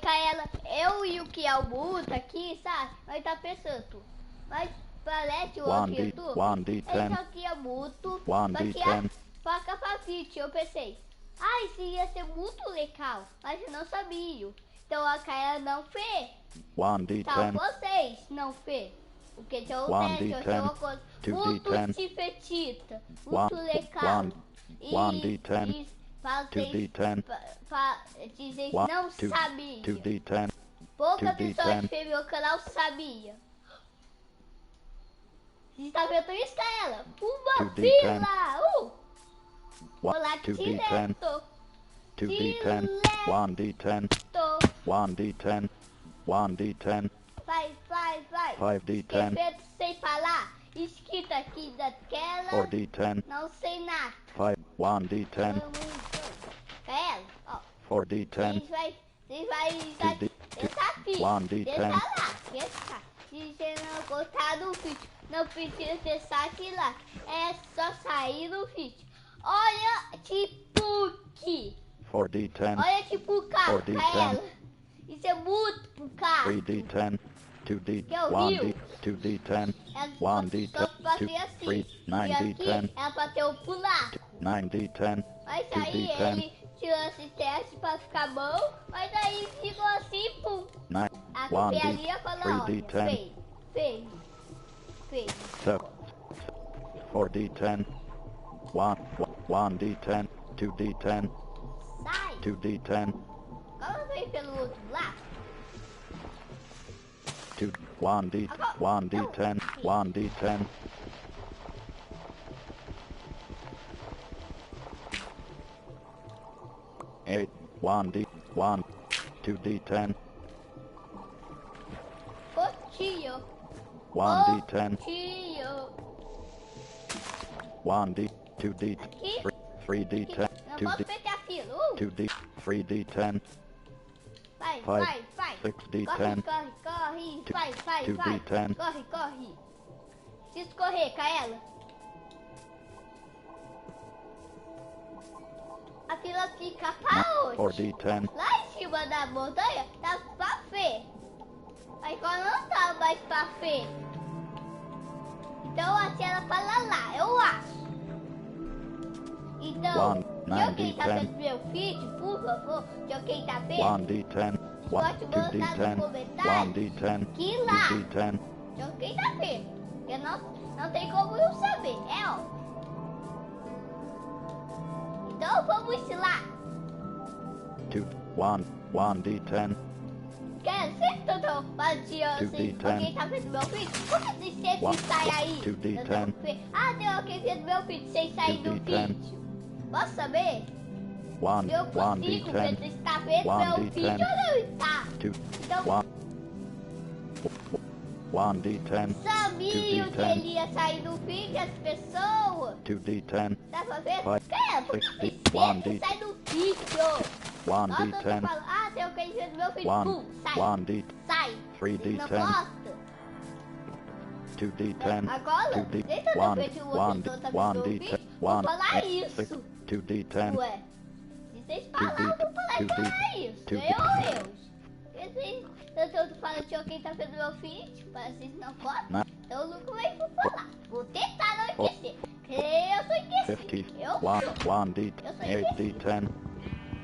Kaela, eu e o que é o Buta aqui, sabe? Nós tá pensando. Mas parece o outro YouTube. Esse aqui é Buto. Só que a faca pra fit. Eu pensei, isso ia ser muito legal. Mas eu não sabia. Então a Kaela não fez. Então vocês não fez. Porque tem um teste, eu tenho uma coisa muito divertida. Muito legal. E vocês não sabiam. Pouca pessoa que meu canal sabia. Você está vendo isso, Kaela? Uma fila! Vou lá direto. 2d10, 1d10, 1d10, 1d10, Vai. 5d10, Perfeito sem falar. Escrito aqui daquela. 4d10, Não sei nada. 1d10, Kaela, ó. 4d10, Você vai desafio. 1d10. Deixa. Se você não gostar do vídeo, não precisa deixar aqui lá. É só sair do vídeo. Olha tipo que. 4d10, Olha tipo carro, Kaela. Isso é muito pro carro. 3d10, 2d, Que eu 1d, 2d10, 1d10, 2, 3, 9d10, é pra ter o pular. 9d10, Mas aí 2d10, ele tirou esse teste pra ficar bom. Mas aí ficou assim, pum. 9, A 1d, copiaria falou, 3d10, fez. 7, 4d10, 1d10, 2d10, Sai. 2d10, Agora vem pelo outro lado. 1d, 1d10, 1d10, 8, 1d, 1, 2d10, Cotinho. 1d10, Cotinho. 1d, 2d, 3d10, Não posso 2d, perder a fila. 2d, 3d10, Vai. 6d10, Corre. Vai. 2d10, Corre. Preciso correr, Kaela. A fila fica pra onde? 4d10, Lá em cima da montanha tá pra Fê. Aí quando não tá mais pra Fê. Então a cena fala lá, eu acho. Então, se alguém tá vendo meu vídeo, por favor, se alguém tá vendo, 1d10, pode mandar 2d10, no comentário 1d10, que lá, 2d10, se alguém tá vendo. Porque não tem como eu saber, é óbvio. Então vamos lá. 1d10, Quer ser todo baseado assim? 2d10. Alguém tá vendo meu vídeo? Por que você sempre sai aí? 2d10. Tem alguém vendo meu vídeo sem sair do 2d10. vídeo. Posso saber? 1, Eu consigo ver 1d10, se está vendo meu vídeo ou não está. 2, Então, 1d10, sabia que 2d10. ele ia sair do vídeo as pessoas? 2d10, Dá pra ver? 5, Quer? Por 6d, que você sai do vídeo? Nossa, eu tô 1d10, falando, tem alguém vendo meu vídeo. 1, Pum, sai. 1d, Sai. 3d10. Não gosta? 2d10, Agora, 2d, dentro do 1, vídeo você tá vendo meu 1d10, vídeo, vou falar 6, isso. 2d10, Ué, se vocês falar, eu vou falar isso. Eu tô falando que alguém tá vendo meu vídeo, mas vocês não podem, então eu nunca vou falar. Vou tentar não esquecer, porque eu sou esquecido. 50, Eu 1d, sou esquecido. 8d10,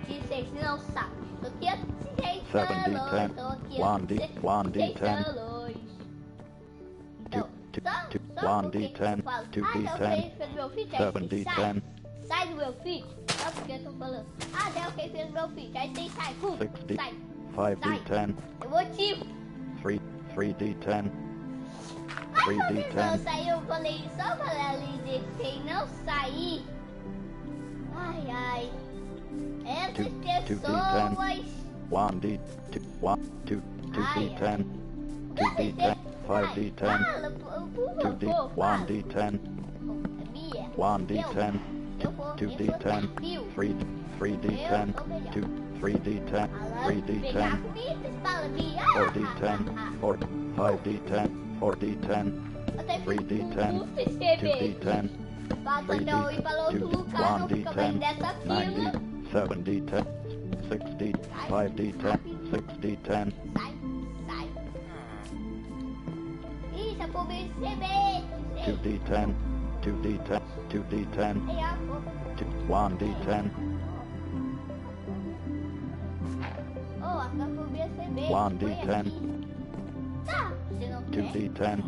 Que vocês não sabem. Tô aqui há 6 7d10, anos. Tô aqui há 1d10, 6 anos. Então, só porque eu 1d10, falo, 2d10, fez meu vídeo, aí você 7d10, sai do meu vídeo. Só porque eu tô falando, tem alguém fez meu vídeo, aí você sai, 6d, sai. 5d10, Eu motivo. 3d10, Mas se 3d10. não sair, eu falei só para ela dizer que quem não sair. Ai. Essas 2d10, pessoas. 1d, 2d10, 2d10, 5d10, Fala, por 2d, favor, fala. 1d10, Sabia? 1d10, Eu vou 2d10, 3d10, 3d10, 3d10, 4d10, 5d10, 4d10, 3d10, 2d10, 3d10, 1d10, 9d, 7d10, 6d, 5d10, 6D10. Sai. Isso, é por mim semente. 2D10. 2D10. 2D10. 1D10. Oh, acabou minha semente. 1D10. Tá, você não quer? 2D10.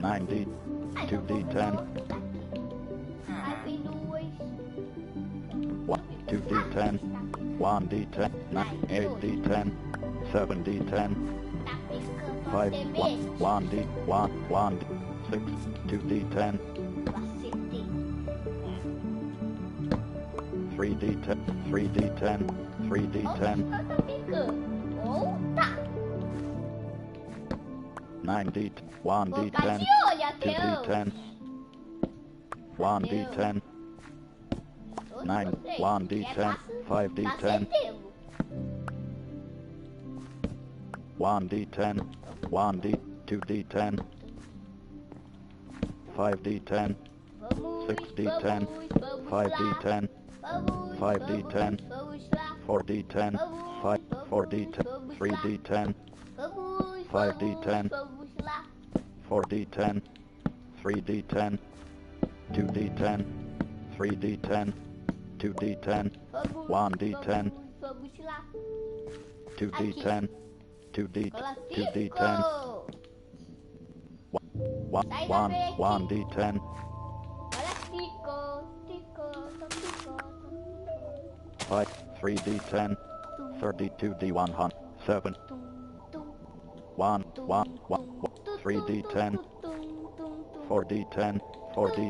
9D. 2D10. Aí vem 2. 2D10. 1D10. 8D10. 7D10. 5. 1D. 1D. 6. 2D10. 3D10. 3D10. 3D10. 9D. 1D10. 2D10. 1D10. 9. 1D10. 5D10. 1D10. 1D. 2D10. 5D10. 6D10. 5D10. 5D10. 4D10. 4D10. 3D10. 5D10. 4D10. 3D10. 2D10. 3D10. 2D10. 1D10. 2D10. 2D10. 1D10. 5. 3D10. 32D100. 7. 1. 3D10. 4D10. 4D.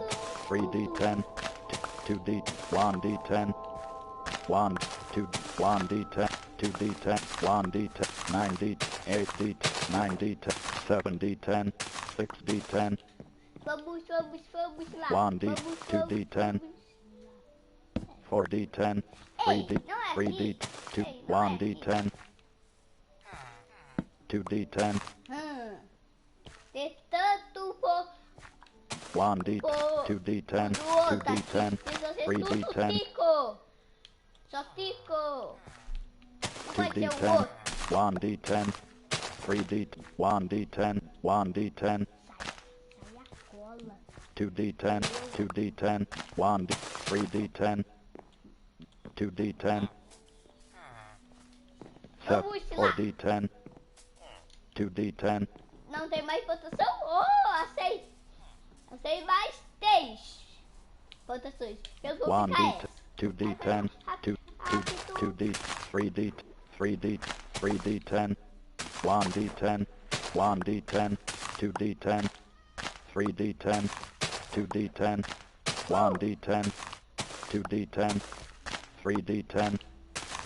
3D10. 2D. 1D10. 1. 2. 1D10. 2D10. 1D10. 9D. 8D. 9D10. 7D10. 6D10. Vamos lá. 1D. 2D10. 4D10. 3D. 3D. 1D10. 2D10. Tem tanto for... 1D. 2D10. 2D10. 3D10. Só tico. 2D10. 1D10. 3D. 1D10. 1D10. 2D10. 2D10. 1D. 3D10. 2D10. 4D10. 2D10. Não tem mais votação? Oh, achei mais 3 votações. Eu vou 1D. 2D10. 2D. 3D. 3D. 3D10. 1D10. 1D10. 2D10. 3D10. 2D10. 1D10. 2D10. 3D10.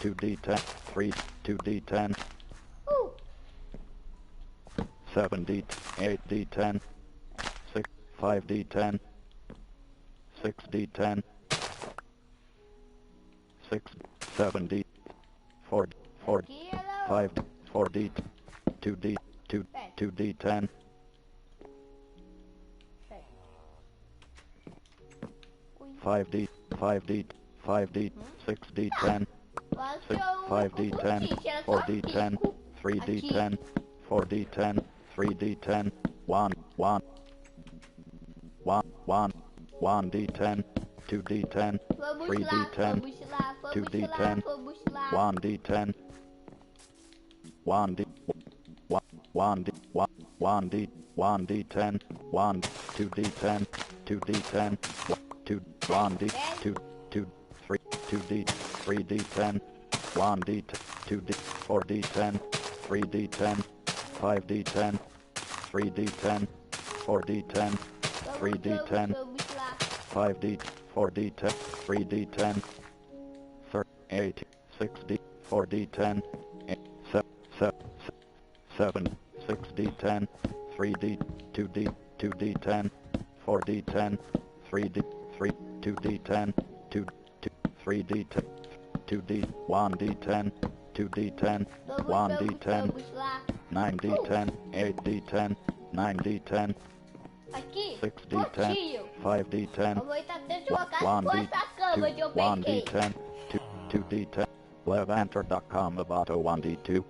2D10. 3. 2D10. 7D. 8D10. 6. 5D10. 6D10. 6. 7D. 4. 5. 4D. 2D. 2D10. 5D. 5D. 5D. 6D10. 5D10. 4D10. 3D10. 4D10. 3D10. 1. 1D10. 2D10. 3D10. 2D10. 1D10. 1D. 1D. 1D. 1D10. 1. 2D10. 2D10. 2. 1D. 2. 3. 2D. 3D10. 1D. 2D. 4D10. 3D10. 5D10. 3D10. 4D10. 3D10. 5D. 4D10. 3D10. 8. 6D. 4D10. 7. 6D10. 3D. 2D. 2D10. 4D10. 3D. 2D10. 2. 3D10. 2D. 1D10. 2D10. 1D10. 9D10. 8D10. 9D10. Aqui, 6D10. 5D10. eu vou tentar trocar com essa cama que eu peguei. 1D10. 2D10. Levanter.com about 1D2.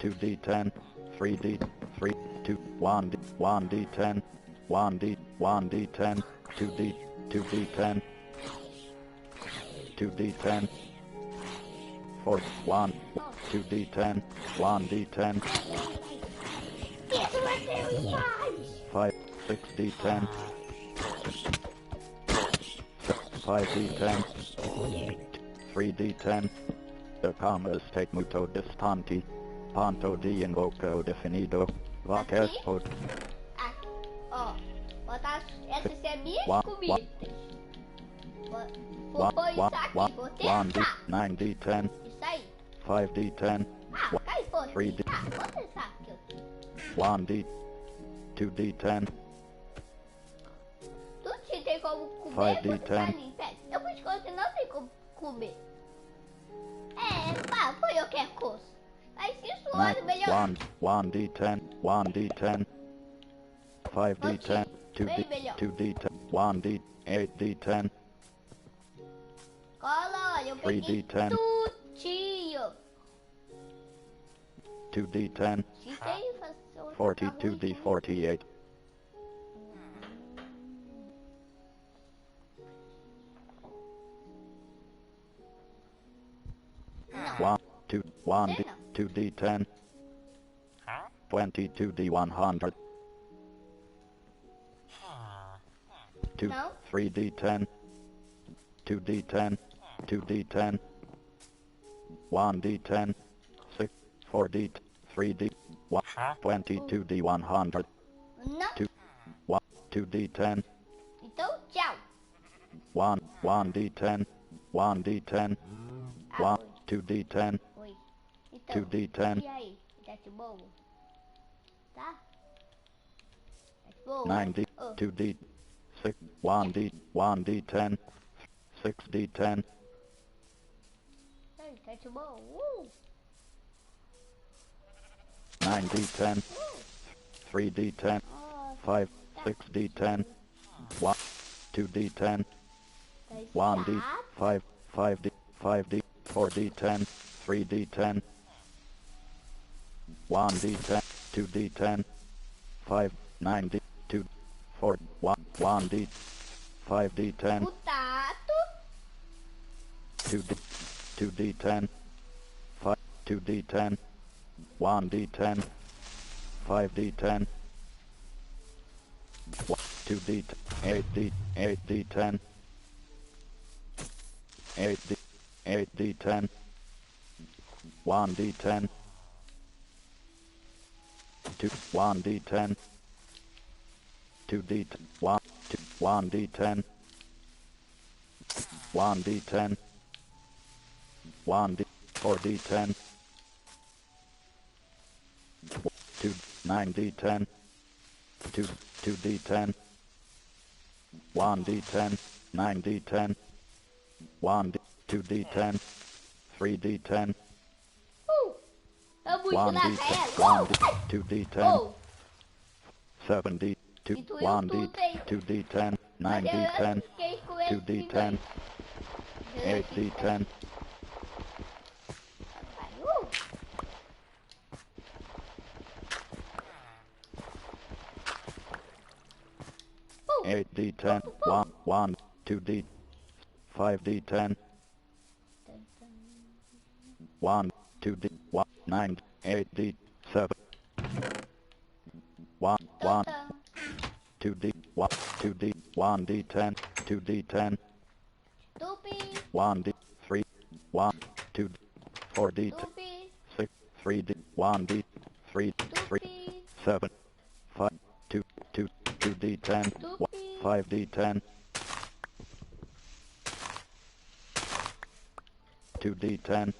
2d10, 3d, 3, 2, 1d, 1d10, 1d, 1d10, 2d, 2d10, 2d10, 4, 1, 2d10, 1d10, 5, 6d10, 5d10, 3d10, the commas take muto distanti, ponto di invoco definido, vacas pod. Aqui, ó. Botar essa seminha comigo. Vou pôr isso aqui, vou testar. 9d10, Isso aí. 5d10, Ah, cai fora. 3d, Vou testar aqui. 1d, 2d10, Tudo que tem como comer, 5d10, eu vou te contar que não tem como comer. Pá, foi eu que é coisa. Mas isso olha melhor. 1d10, 1d10, 5d10, 2d10, 1d, 8d10, Cola, olha, eu peguei 3d10, tudinho. 2d10, 42d, 48. Não. 1d, 2d10, 22d, 100. 2, Não. 3d10, 2d10, 2d10, 1d10, 6, 4d, 3d, 22d, 100. Não. 2d10, Então, tchau. 1d10, 1d10, 2d10, Oi. Então, 2d10, e aí? Tá de boa? Tá? Tá de boa? 9d, 2d, 6, 1d, 1d10, 6d10, Ei, tá de boa? 9d10, 3d10, 5, 6d10, 1, 2d10, 1d, 5, 5d, 5d, 4d10, 3d10, 1d10, 2d10, 5, 9d, 2, 4, 1d, 5d10, O tato. 2d, 2d10, 5, 2d10, 1d10, 5d10, 2d, 8d, 8d10, 8d, 8d10, 1d10, 2, 1d10, 2d, 1, 1d10, 1d10, 1d, 4d10, 2, 9d10, 2, 2d10, 1d10, 9d10, 1d, 2d10, 3d10, Vamos 1d, lá, 1d, 2d10, 7d, 2, E tu 1d, tudo aí. 2d10, 9d10, 2d10, 8d10, 8d10, 1, 1, 2d, 5d10, 1, 2d, 1, 9, 8d, 7, 1, 1, 2d, 1, 2d, 1d10, 2d10, Tupi, 1d, 3, 1, 2d, 4d, tupi, 6, 3d, 1d, 3, 3, tupi, 7, 5, 2, 2, 2d10, 5d10, 2d10,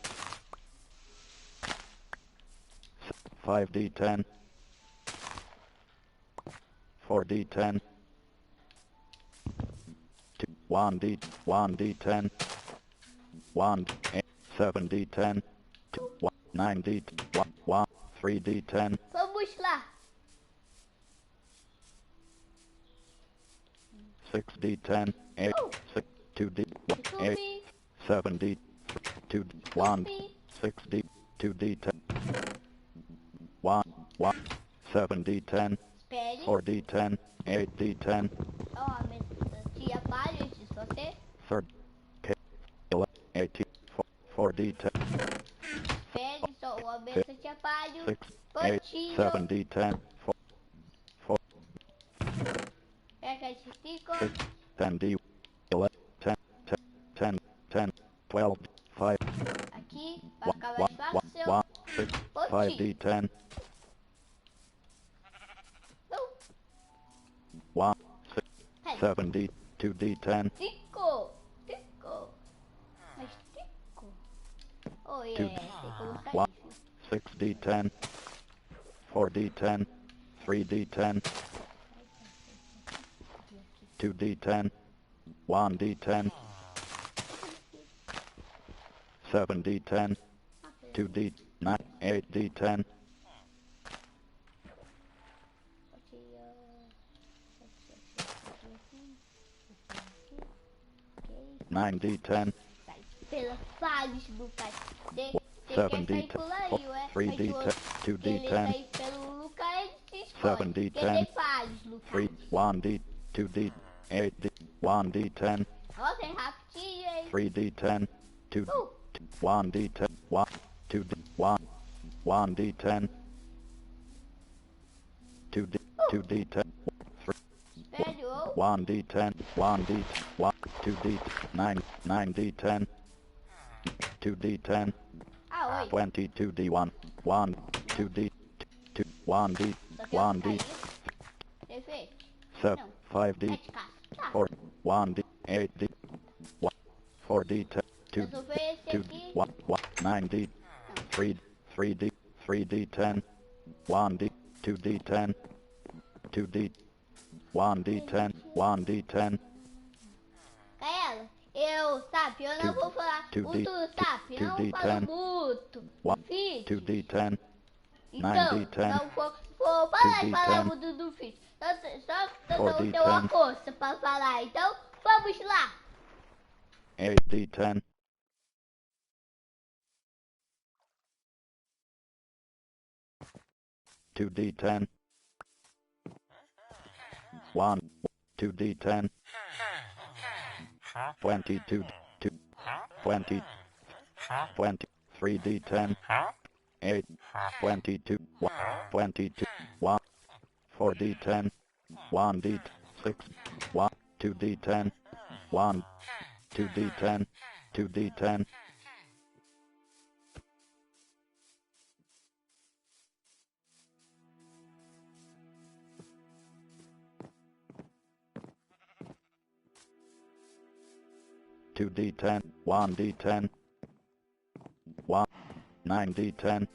5d10, 4d10, 1d, 1d10, 1, 7d10, 9d, 1, 3d10, vamos lá. 6d10, 8, 6, 2d, 8, Tupi, 7d, 2, 1, 6d, 2d10, 1, 7d10, Espere. 4d10, 8d10, Ó, a mesa tinha palha de você. 3rd, 18, 4d10, Espere, só a mesa tinha palho. 6, 8, Pontinho. 7d10, 4, Pega esse 5. 10d, 11, 10, 10, 10, 12, 5, Aqui, pra ficar mais 1, fácil. 6, Pontinho. 5d10, Não. 1, 6, 7d, 2d10, 5. 5. Mas 5. Oh, é. Tem como sair, 1, filho. 6d10, 4d10, 3d10, 2d10, 1d10, 7d10, 2d9, 8d10, Ok. 9d10, Pelas falhas do pai. Você quer 7d10, sair pularinho, é? 3d10, Querer 2d10, sair pelo Lucas, ele se escolhe. 7d10, Querer falhas, 3, Lucas. 1d, 2d, 8d, 1d10, Ó, tem rapidinho, hein? 3d10, 2, 1d10, 1, 2d, 1, 1d10, 2d, 2d10, 3, Espere, ô. 1d10, 1d, 1, 2d, 9, 9d10, 2d10, Ah, oi. 22d1, 1, 2d, 2, 1d, Só que 1d, Defeito. 7, Não. 5d, É de casa. Tá. 4, 1d, 8d, 1, 4d10, 2, Resolver esse 2, aqui. 1, 1, 9d, 3, 3d, 3d10, 1d, 2d10, 2d, 1d10, 1d10, Kaela, eu não vou falar Two D, muito, sabe? two Não D, falo 10. muito. 1, Fit. 2d10, Então, 9d10, não vou parar de 2D10. falar muito do Fit. Só 4D10. tenho uma força pra falar. Então, vamos lá. 8d10, 2d10, 1, 2d10, 22, 2, 20, 20, 3d10, 8, 22, 1, 22, 1, 4d10, 1d, 6, 1, 2d10, 1, 2d10, 2d10, 2d10, 1d10, 1, 9d10,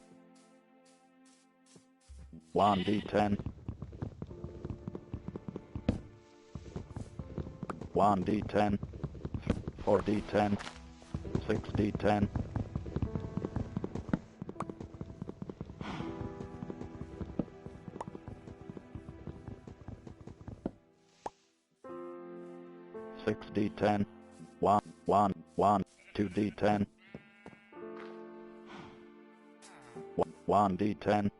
1d10, 1d10, 4d10, 6d10, 6d10, 1, 1, 1, 2d10, 1d10,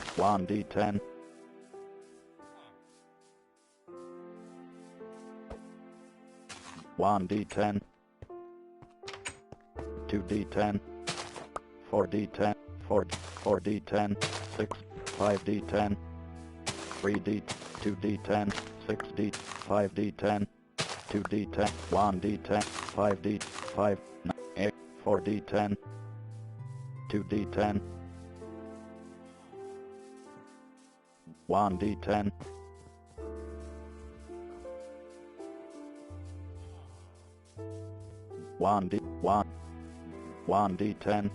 1d10, 1d10, 2d10, 4d10, 4d10, 6, 5d10, 3d, 2d10, 6d, 5d10, 2d10, 1d10, 5d, 5, 8, 4d10, 2d10, 1d10, 1d, 1, 1d10,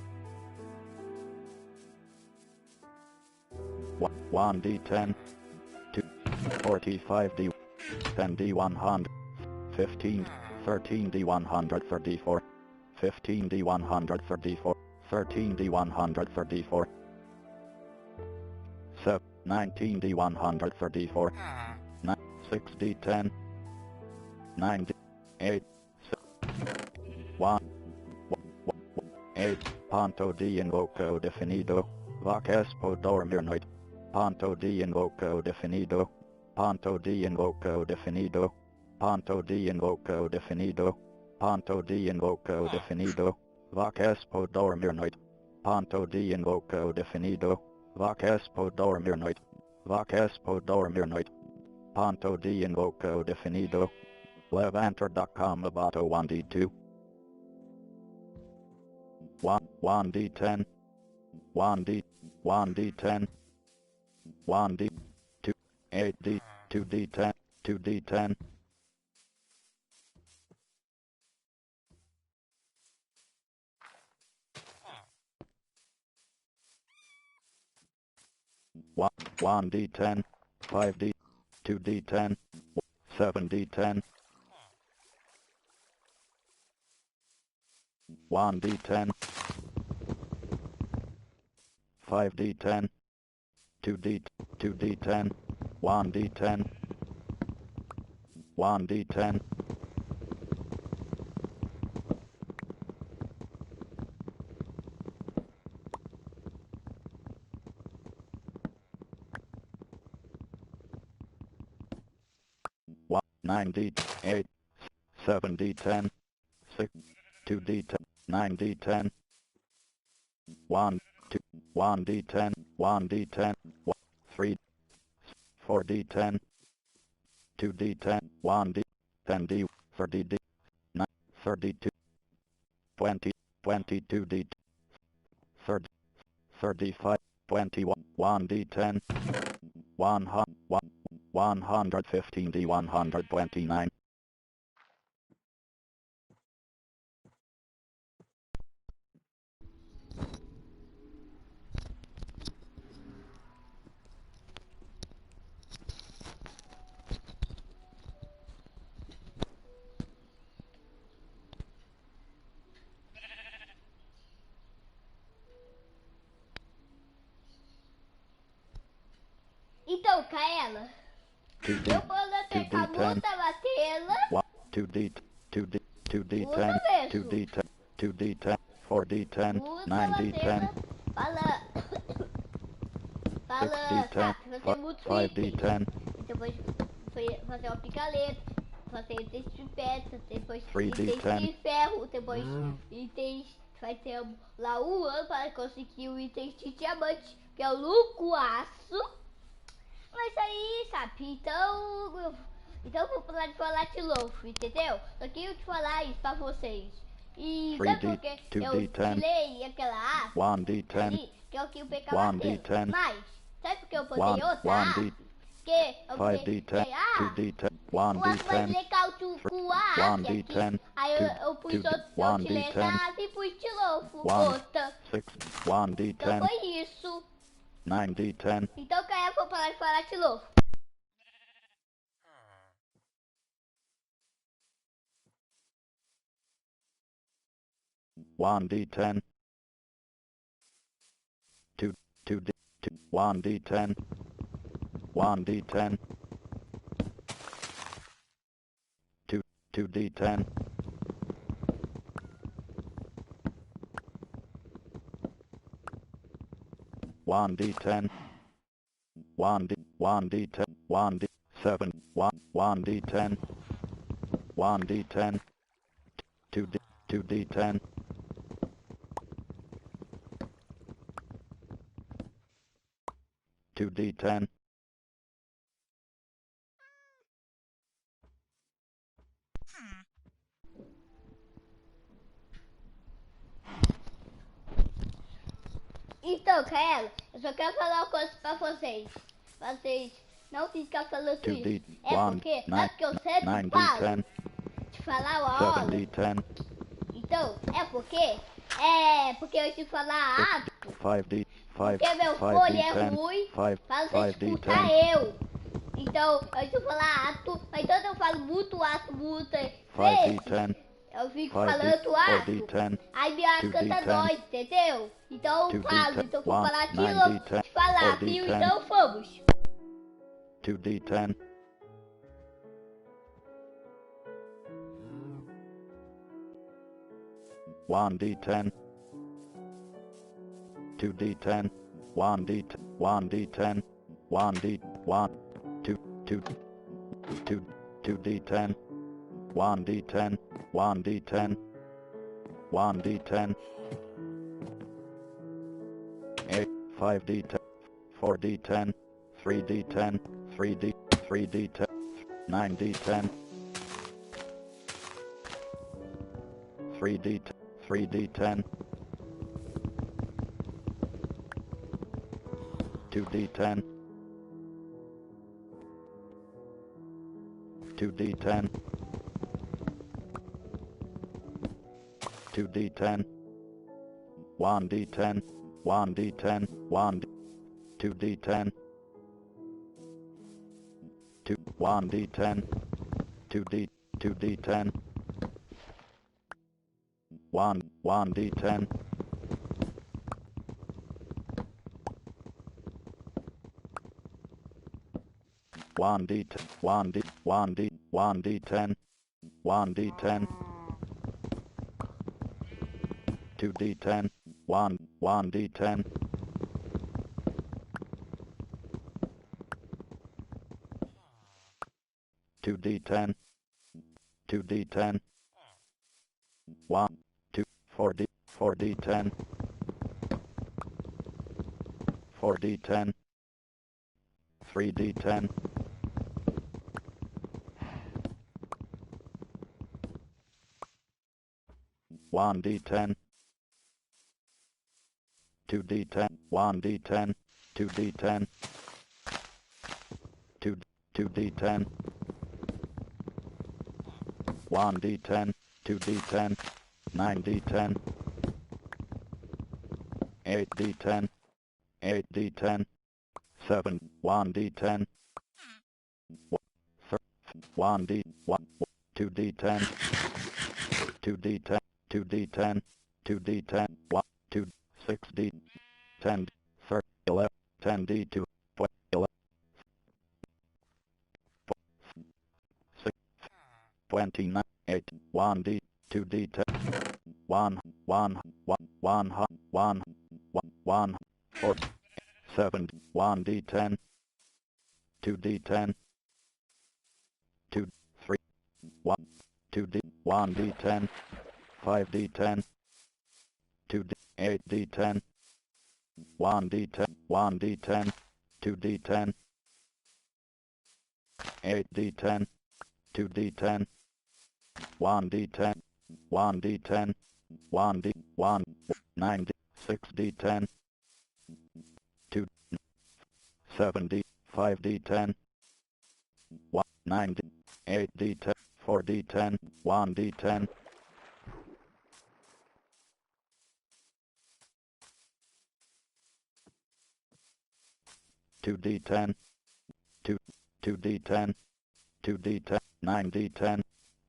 1d10, 2, 45d, 10d100, 15, 13d134, 15d134, 13d134, 7, 19d134, 6d10, 9, 8, 1, 8, ponto de invoco definido, vacas por dormir noite, ponto de invoco definido, ponto de invoco definido, ponto de invoco definido, ponto de invoco definido, vacas por dormir noite, ponto de invoco definido, vacas por dormir noite, vacas por dormir noite, ponto de invoco definido, levanter.com abato 1d2, 1d10, 1d10, 1d, 2, 8d, 2d10, 2d10, 1d10, 5d, 2d10, 7d10, 1d10, 5d10, 2d10, 1d10, 1d10, 9d, 8, 7d10, 6, 2d10, 9d10, 1, 2, 1d10, 1d10, 3, 4d10, 2d10, 1d, 10d, 30d, 9, 32, 20, 22d, 30, 35, 21, 1d10, 115d, 129. Então, Kaela, eu vou ter que a multa batê-la. 2d, 2d, 2d10, Usa mesmo. 2d10, 2d10, 4d10, 9d10, Fala, 6d10, sabe, fazer muito 5d10, depois fazer uma picareta, fazer itens de pedra, depois 3d10. itens de ferro, depois itens, vai ter lá um ano para conseguir o item de diamante, que é o lucro aço. Mas aí, sabe, então eu vou parar de falar de novo, entendeu? Só que eu te falar isso pra vocês. E sabe por que eu tirei aquela arte 1d10, ali, que eu queria pegar a 1d10, mas, sabe por que eu botei outra arte? Porque eu 5d10, peguei 2d10, uma mais 1d10, legal com a arte aqui. 1d10, Aí eu pus outra, eu tirei essa arte e pus de novo, outra. 6, Então 1d10, foi isso. 9d10, Então, cara, eu vou parar de falar de novo. 1d10, 2d, 1d10, 1d10, 2d10, 1d10, 1d10, 1d7, 1d10, 1d10, 2d10, 2d10, Então, Kaela, eu só quero falar uma coisa pra vocês. Vocês não ficam falando isso. 2d, É porque, é porque eu sempre falo 9d10, de falar uma hora. 7d10, Então, porque eu te falar ato, 5d, porque meu fone é ruim, pra você escutar eu. Então, eu te falar ato, então eu falo muito ato, muitas vezes. 5d10, Eu fico 5d, falando ato, 4d10, aí minha canta 2d10, dói, entendeu? Então eu falo, então eu vou falar aquilo, 9d10, te falar, viu? 4d10, Então vamos. 2d10, 1d10, 2d10, 1d10, 1d10, 1d1, 2, 2, 2, 2d10, 1d10, 1d10, 1d10, 8, 5d10, 4d10, 3d10, 3d, 3d10, 9d10, 3d10, 3d10, 2d10, 2d10, 2d10, 1d10, 1d10, 1, 2d10, 2, 1d10, 2d, 2d10, 1, 1d10, 1d10, 1d, 1d, 1d10, 1d10, 2d10, 1, 1d10, 2d10, 2d10, 1, 2, 4d, 4d10, 4d10, 3d10, 1d10, 2d10, 1d10, 2d10, 2, 2d10, 1d10, 2d10, 9d10, 8d10, 8d10, 7, 1d10, 1d, 1, 2d10, 2d10, 2d10, 2d10, 1, 2, 6d, 10, 30, 11, 10d2, 11, 6, 29, 8, 1d, 2d10, 1, 1, 1, 1, 1, 1, 4, 7, 1d10, 2d10, 2, 3, 1, 2d, 1d10, 5d10, 2d, 8d10, 1d10, 1d10, 2d10, 8d10, 2d10, 1d10, 1d10, 1d, 1, 9d, 6d10, 2, 7d, 5d10, 1, 9d, 8d10, 4d10, 1d10, 2d10, 2, 2d10, 2d10, 9d10,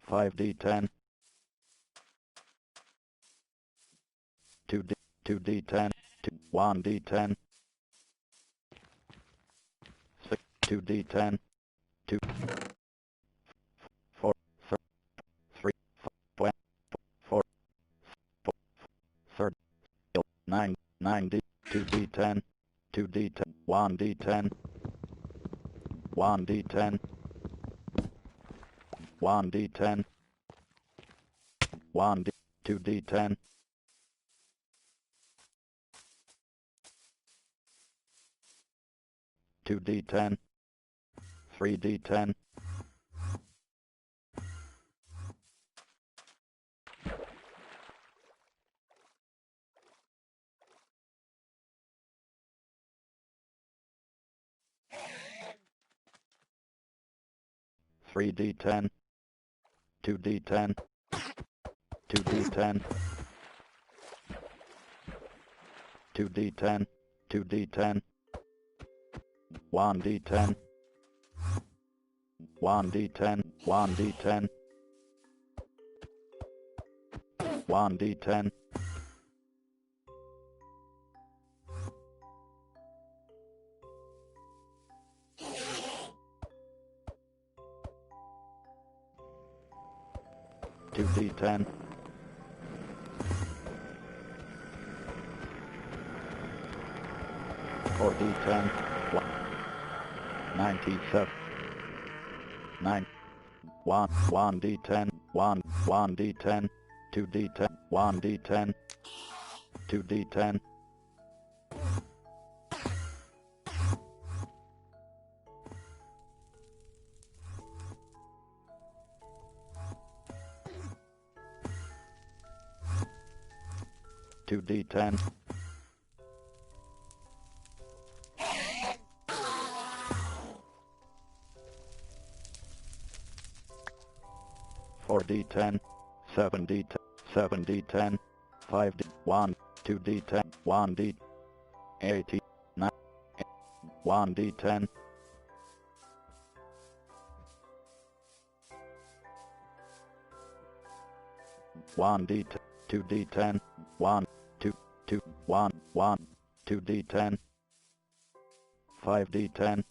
5d10, 2d, 2d10, 1d10, 6, 2d10, 2, 4, 3, 4, 4, 4, 9, 9d, 2d10, 2d10, 1d10, 1d10, 1d10, 1d, 2d10, 2d10, 3d10, 3d10, 2d10, 2d10, 2d10, 2d10, 1d10, 1d10, 1d10, 1d10, 2d10, 4d10, 97, 9, 1d10, 1d10, 2d10, 1d10, 2d10, 2d10, 4d10, 7d10, 7d10, 5d, 1, 2d10, 1d, 80, 9, 1d10, 1d10, 2d10, 1, 2, 2, 1, 1, 2d10, 5d10,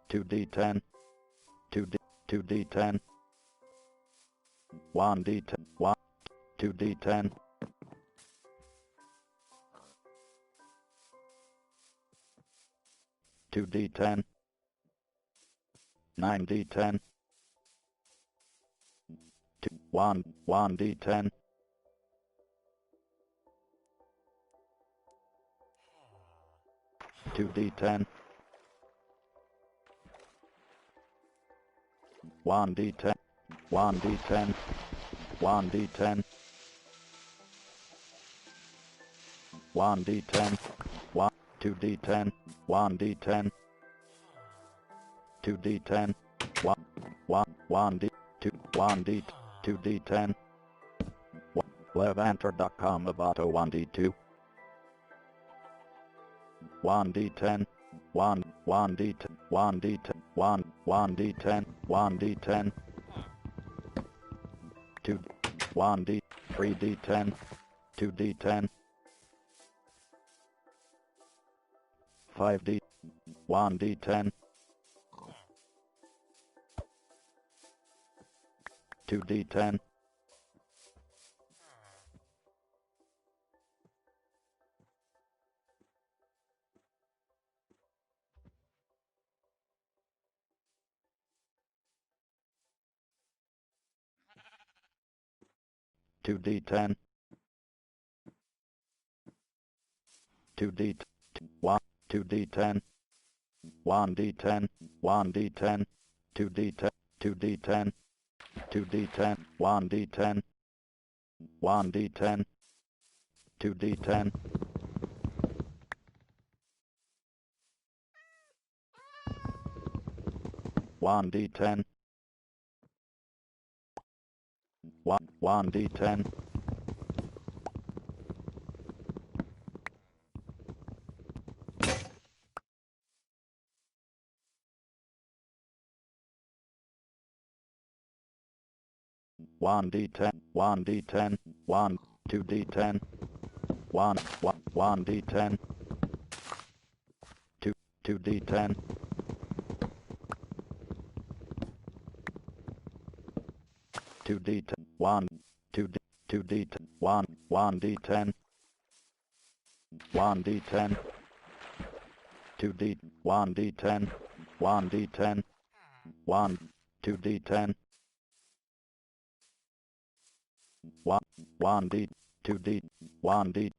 2d10, 2d, 2d10, 1d10, 1, 2d10, 2d10, 9d10, 2, 1, 1d10, 2d10, 1d10, 1d10, 1d10, 1d10, 1, 2d10, 1d10, 2d10, 1, 1, 1d, 2, 1d, 2d10, Levanter.com Avato 1d2, 1d10, 1, 1d10, 1d10, 1, 1d10, 1d10, 2, 1d, 3d10, 2d10, 5d, 1d10, 2d10, 2d10, 2d, 1, 2d10, 1d10, 1d10, 2d10, 2d10, 2d10, 1d10, 1d10, 2d10, 1d10, 1, 1d10, 1d10, 1d10, 1, 2d10, 1, 1, 1d10, 2, 2d10, 2d10, 1, 2d, 2d10, 1, 1d10, 1d10, 2d, 1d10, 1d10, 1, 2d10, 1, 1d, 2d, 1d,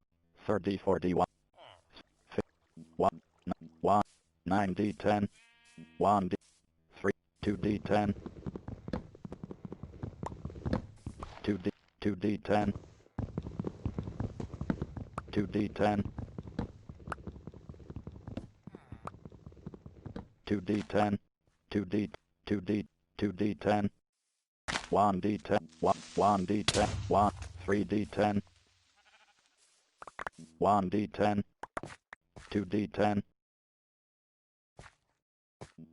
30, 41, 1, 1, 9d10, 1d, 3, 2d10, 2d, 2d10, 2d10, 2d10, 2d, 2d, 2d10, 1d10, 1, 1d10, 1, 3d10, 1d10, 2d10,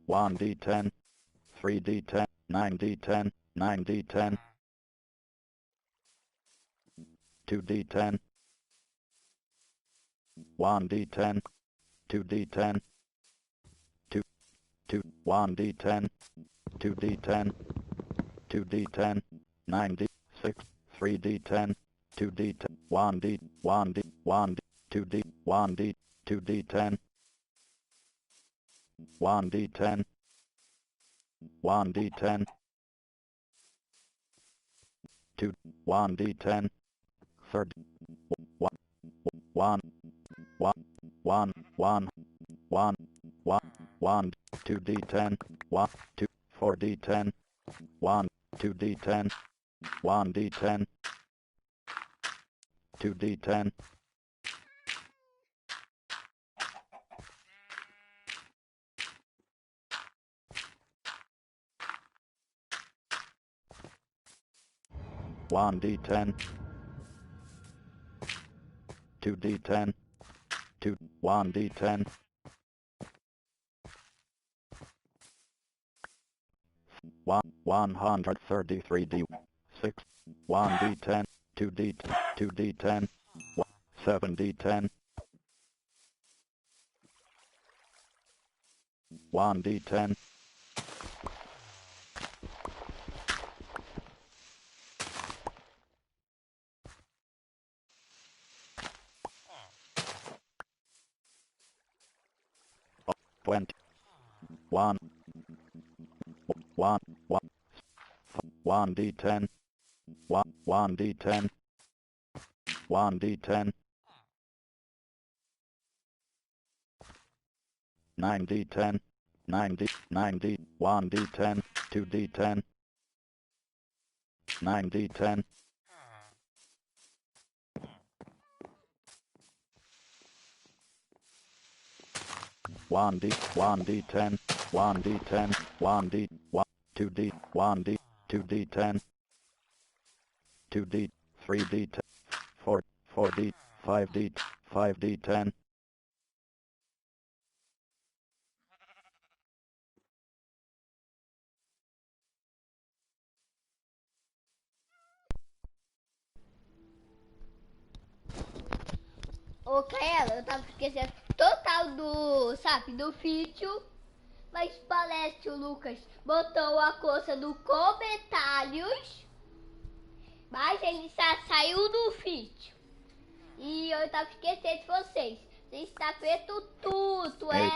1d10, 3d10, 9d10, 9d10, 2d10, 1d10, 2d10, 2, 2, 1d10, 2d10, 2d10, 9d, 6, 3d10, 2d10, 1d, 1d, 1d, 2d, 1d, 2d10, 1d10, 1d10, 2, 1d10, third, 1, 1, 1, 1, 1, 1, 1, 1, 2d10, 1, 2, 4d10, 1, 2d10, 1d10, 2d10, 1d10, 2d10, 2, 1d10, 133d, 6, 1d10, 2d10, 2d10, 7d10, 1d10, 20, 1, 1, 1, 1d10, 1, 1d10, 1d10, 9d10, 9d, 9d, 1d10, 2d10, 9d10, 1d, 1d10, 1d10, 1d, 1, 2d, 1d, 2d10, 2d, 3d10, 4, 4d, 5d, 5d10, Ok, eu tava esquecendo total do, sabe, do vídeo. Mas parece que o Lucas botou a coisa do comentários. Mas ele saiu do vídeo. E eu tava esquecendo de vocês. Vocês está feito tudo, é?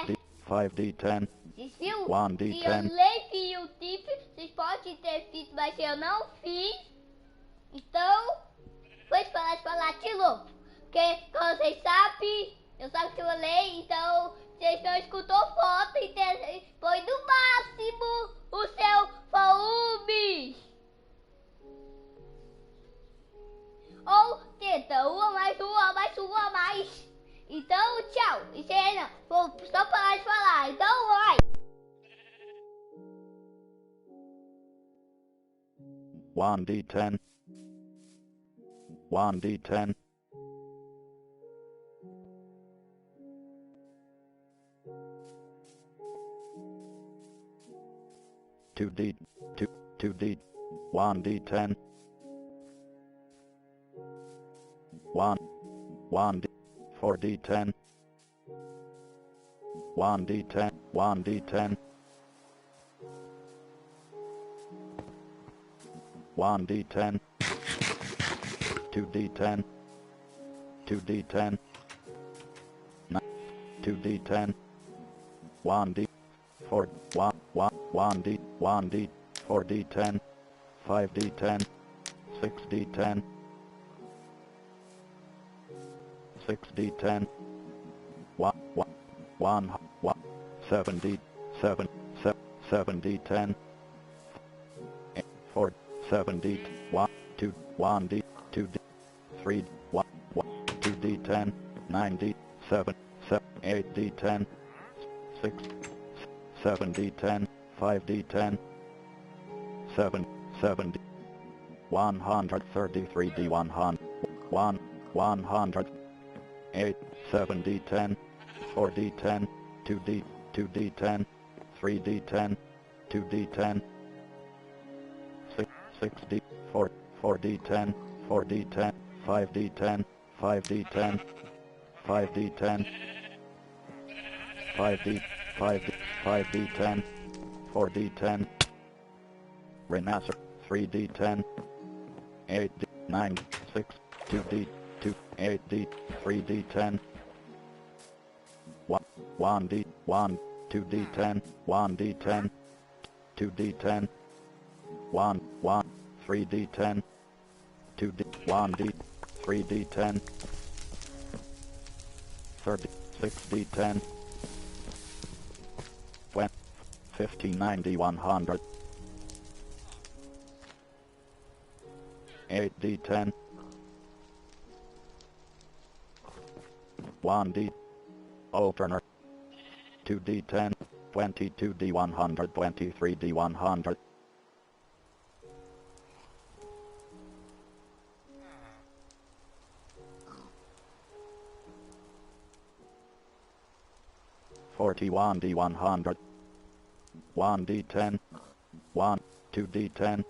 5d10, Vocês viram? 1d10. Se eu levi o tip, vocês podem ter feito, mas eu não fiz. Então, vou falar de novo. Porque, como vocês sabem, eu sabem que eu leio, então vocês não escutou foto e põe no máximo o seu volume. Ou tenta uma mais, uma mais, uma mais. Então, tchau. Isso aí não. Vou só parar de falar. Então, vai. 1d10, 1d10, 2d, 2, 2d, 1d10, 1, 1d, 4d10, 1d10, 1d10, 1d10, 2d10, 2d10, 2d10, 1d, 4, 1, 1, 1d, 1d, 4d10, 5d10, 6d10, 6d10, 1, 1, 1, 1, 7d, 7, 7d10, 4, 7d, 1, 2, 1d, 2d, 3, 1, 1, 2d10, 9d, 7, 7, 8d10, 6, 7d10, 5d10, 7, 7d, 133d, 100, 1, 100, 8, 7d10, 4d10, 2d, 2d10, 3d10, 2d10, 6, 6d, 4, 4d10, 4d10, 5d10, 5d10, 5d10, 5d, 5d, 5d10, 4d10, Renacer, 3d10, 8d, 9, 6, 2d, 2, 8d, 3d10, 1D1, 2D10, 1D10, 2D10, 1, 3D10, 2D, 1D, 3D10, 30, 6D10, 20, 50, 90, 100, 8D10, 1D, opener, 2D10, 22D100, 23D100, 41D100, 1D10, 1, 2D10,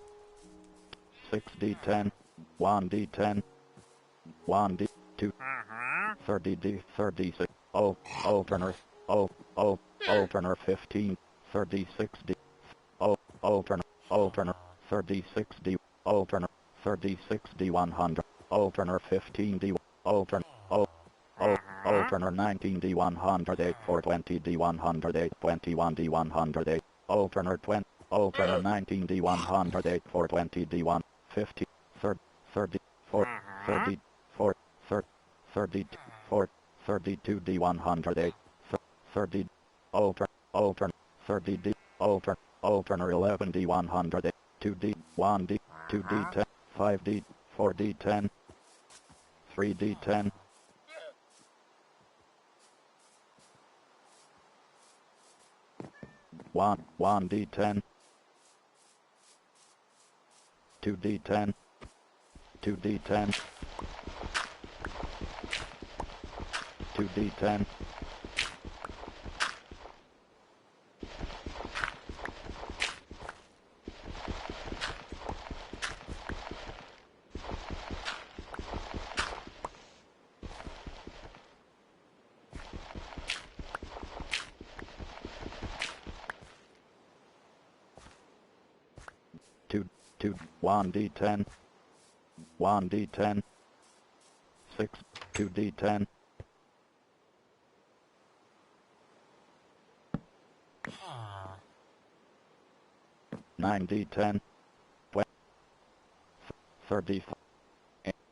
6D10, 1D10, 1D, 2, 30D, 36, opener, opener 15, 36D, opener, 36D, opener, 36D 100, opener 15D, opener, opener 19D 108, 420D 108, 21D 108, opener 20, opener 19D 108, 420D 150, 30, 4, 30, 4, 30, 4, 32D 108, 30, opener, 30D, opener 11D 108, 2D, 1D, 2D10, 5D, 4D10, 3D10, 1D10, 2D10, 2D10, 2D10, 1D10, 1D10, 6, 2D10, 9D10, 30,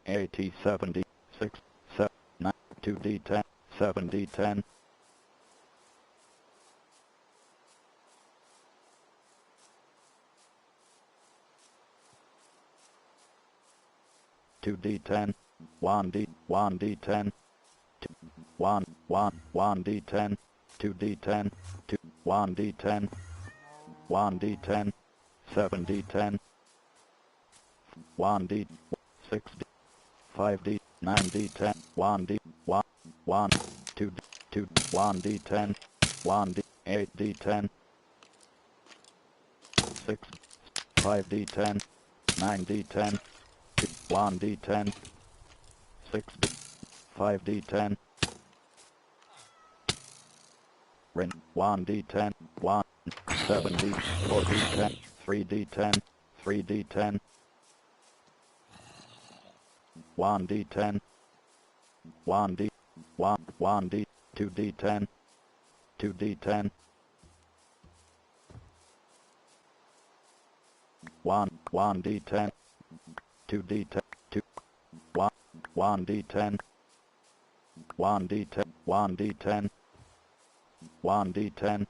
80, 70, 6, 7, 9, 2D10, 7D10, 2D10, 1D, 1D10, 1D10, 2D10, 1D10, 1D10, 7D10, 1D, 6D, 5D, 9D10, 1D, 1, 2, 1D10, 1D, 8D10, 6, 5D10, 9D10, 1D10, 6D, 5D10, ring 1D10, 1, 7D, 4D10, 3D10, 3D10, 1D10, 1D, 1D, 2D10, 2D10, 1D10, 2D10, 2, 1D10, 1D10, 1D10, 1D10,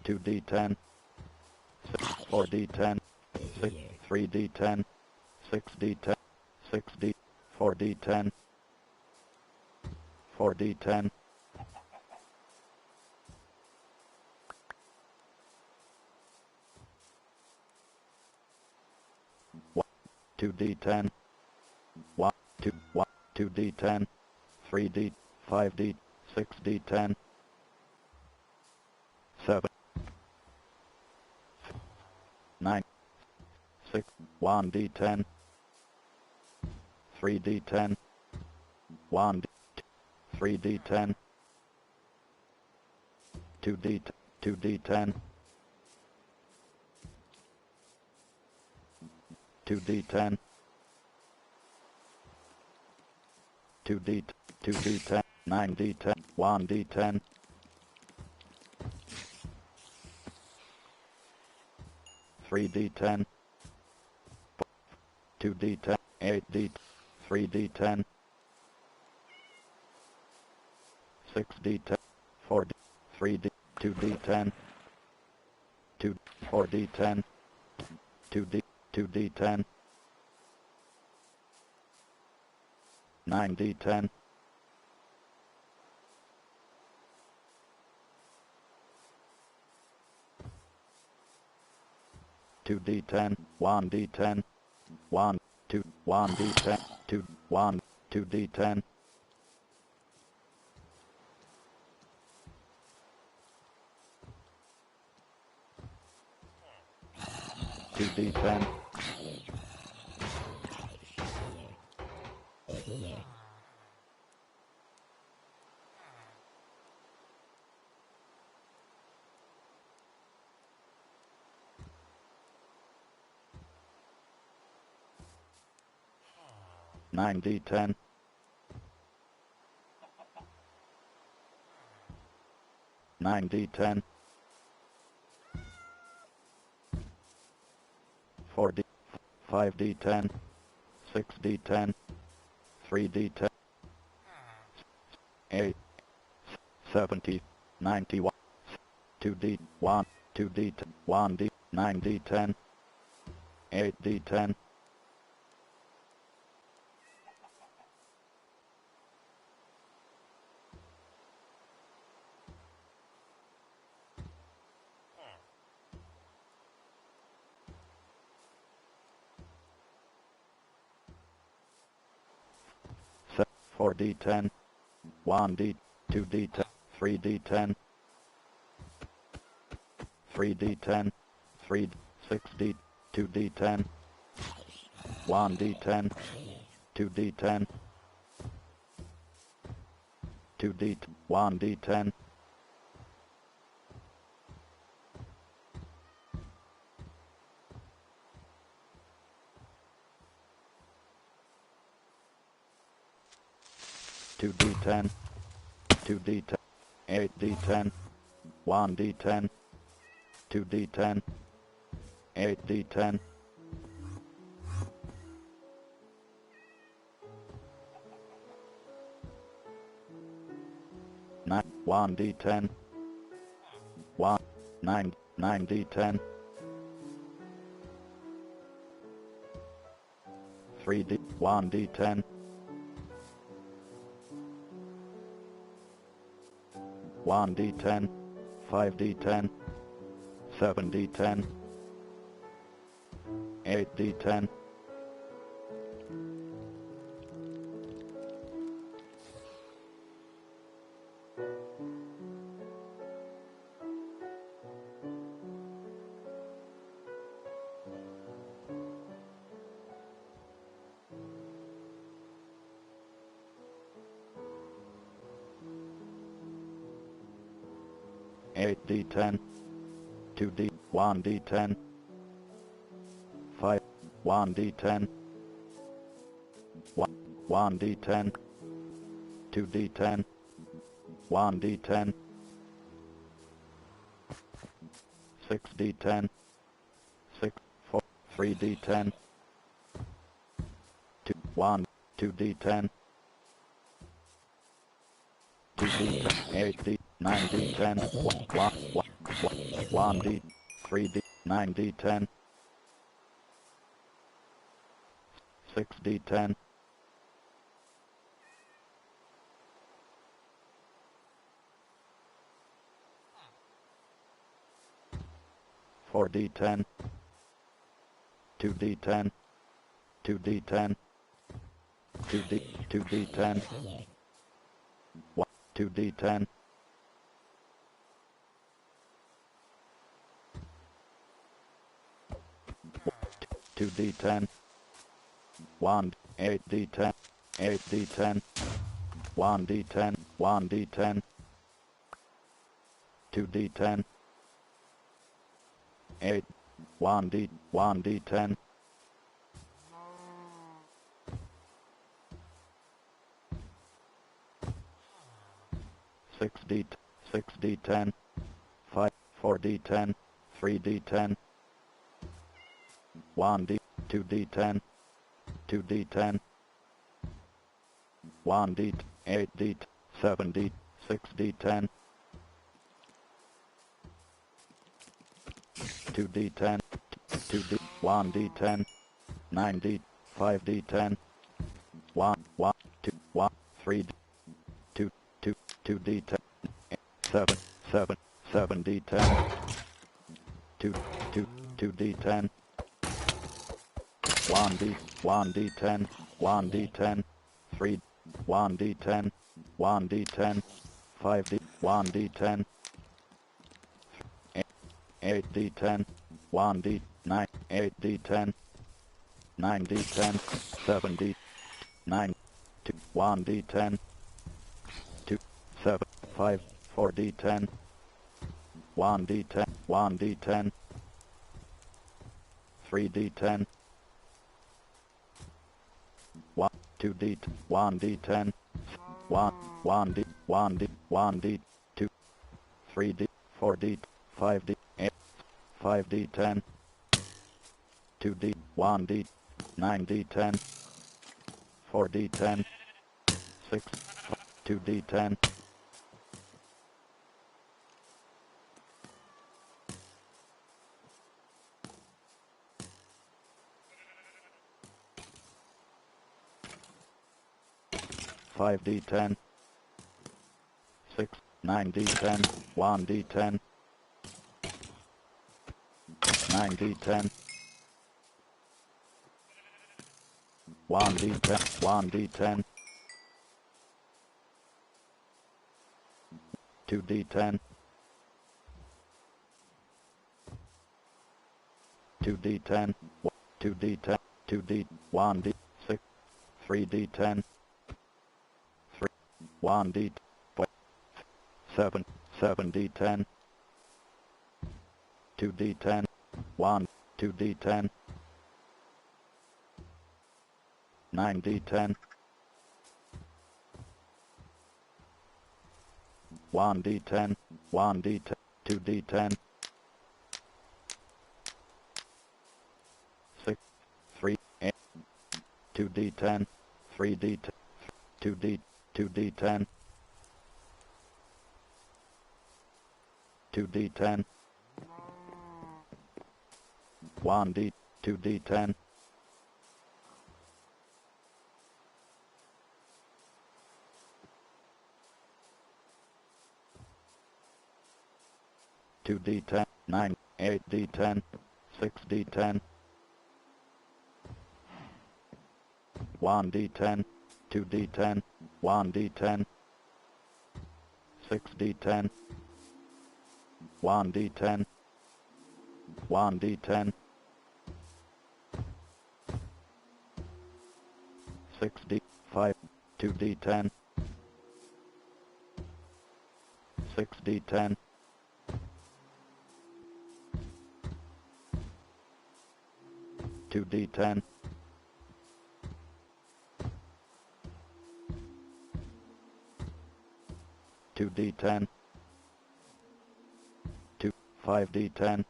2D10, 4D10, 6, 3D10, 6D10, 6D, 4D10, 4D10, 2D10, 1, 2, 1, 2D10, 3D, 5D, 6D10, 7, 9, 6, 1D10, 3D10, 1D, 3D10, 2D, 2D10, 2D10, 2D, 2D10, 9d10, 1d10, 3d10, 2d10, 8d, 3d10, 6d10, 4d, 3d, 2d10, 2, 4d10, 2d, 2d10, 9d10, 2d10, 1d10, 1, 2, 1d10, 2, 1, 2d10, 2d10, 9d10, 9d10, 4d, 5d10, 6d10, 3d10, 8, 70, 91, 2d, 1, 2d, 1d, 9d10, 8d10, 4d10, 1d, 2d10, 3d10, 3d10, 3, 6d, 2d10, 1d10, 2d10, 2d, 1d10, 2d10, 2d10, 8d10, 1d10, 2d10, 8d10, 9, 1d10, 1, 9, 9d10, 3d, 1d10, 1d10, 5d10, 7d10, 8d10, 8d10, 2d, 1d10, 5, 1d10, 1d10, 2d10, 1d10, 6d10, 6, 4, 3d10, 2, 1, 2d10, 2d, 8d, 9d10, 1d, 3d, 9d10, 6d10, 4d10, 2d10, 2d10, 2d, 2d10, 1, 2d10, 2d10, 1, 8d10, 8d10, 1d10, 1d10, 2d10, 8, 1d, 1d10, 2 6D, 6D10, 5, 4D10, 3D10, 1D, 2D10, 2D10, 1D, 8D, 7D, 6D10, 2D10, 2D, 1D10, 9D, 5D10, 1, 1, 2, 1, 3, 2, 2, 2D10, 7, 7, 7D10, 2, 2, 2D10, 1D, 1D10, 1D10, 3, 1D10, 1D10, 5D, 1D10, 8D10, 1D, 9, 8D10, 9D10, 7D, 9, 2, 1D10, 2, 7, 5, 4D10, 1D10, 1D10, 3D10, 1, 2D, 1D10, 1, 1D, 1D, 1D, 2, 3D, 4D, 5D, 8, 5D10, 2D, 1D, 9D10, 4D10, 6, 2D10, 5D10, 6, 9D10, 1D10, 9D10, 1D10, 1D10, 2D10, 2D10, 2D10, 2D, 1D, 6, 3D10, 3, 1D, 7, 7D10, 2D10, 1, 2D10, 9D10, 1D10, 1D10, 2D10, 6, 3, 8, 2D10, 3D10, 2D, 2D10, 2D10, 1D, 2D10, 2D10, 9, 8D10, 6D10, 1D10, 2D10, 1D10, 6D10, 1D10, 1D10, 6D, 5, 2D10, 6D10, 2D10, 2D10, 2, 5D10,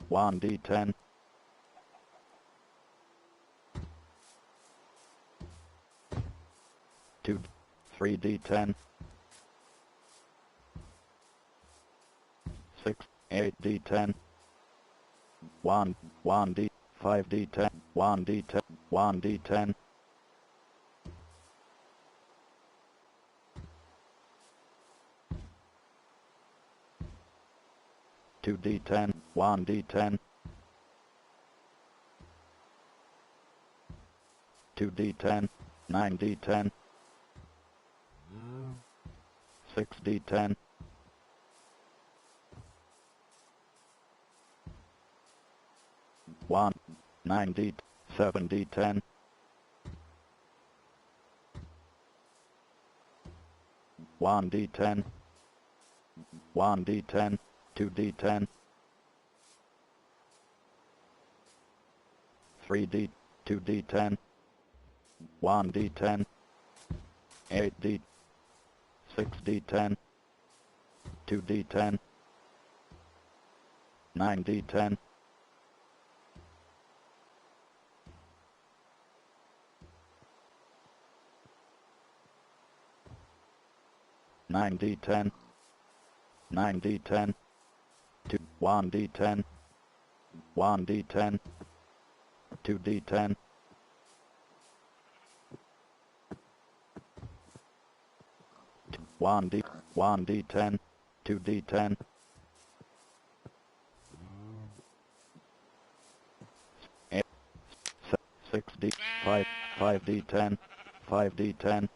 1D10, 2, 3D10, 6, 8D10, 1, 1D, 5D10, 1D10, 1D10, 2D10, 1D10, 2D10, 9D10, 6D10, 1, 9D, 7D10, 1D10, 1D10, 2D10, 3D, 2d10, 1d10, 8d, 6d10, 2d10, 9d10, 9d10, 9d10, 1d10, 1d10, 2d10, 1d10, 2d10, 6d, 5d10, 5d10,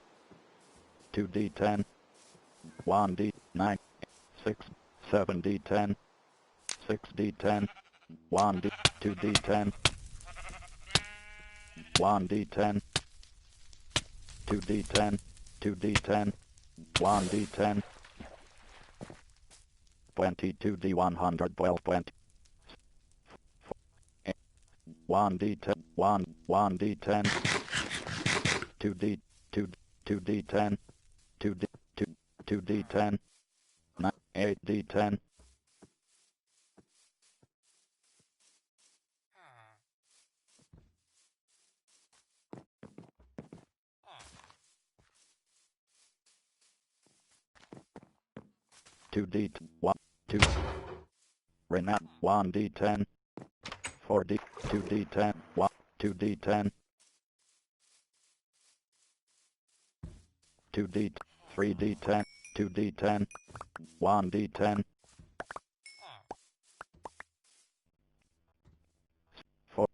2d10, 1d, 9, 6, 7d10, 6d10, 1d, 2d10, 1d10, 2d10, 2d10, 1d10, 22d 112 20, 1d10, 1d10, 2d, 2d10, 2d, 2d10, 8d10, 2d, 1, 2, Renat, 1d10, 4d, 2d10, 1, 2d10, 2d, 3d10, 2d10, 1d10, 4,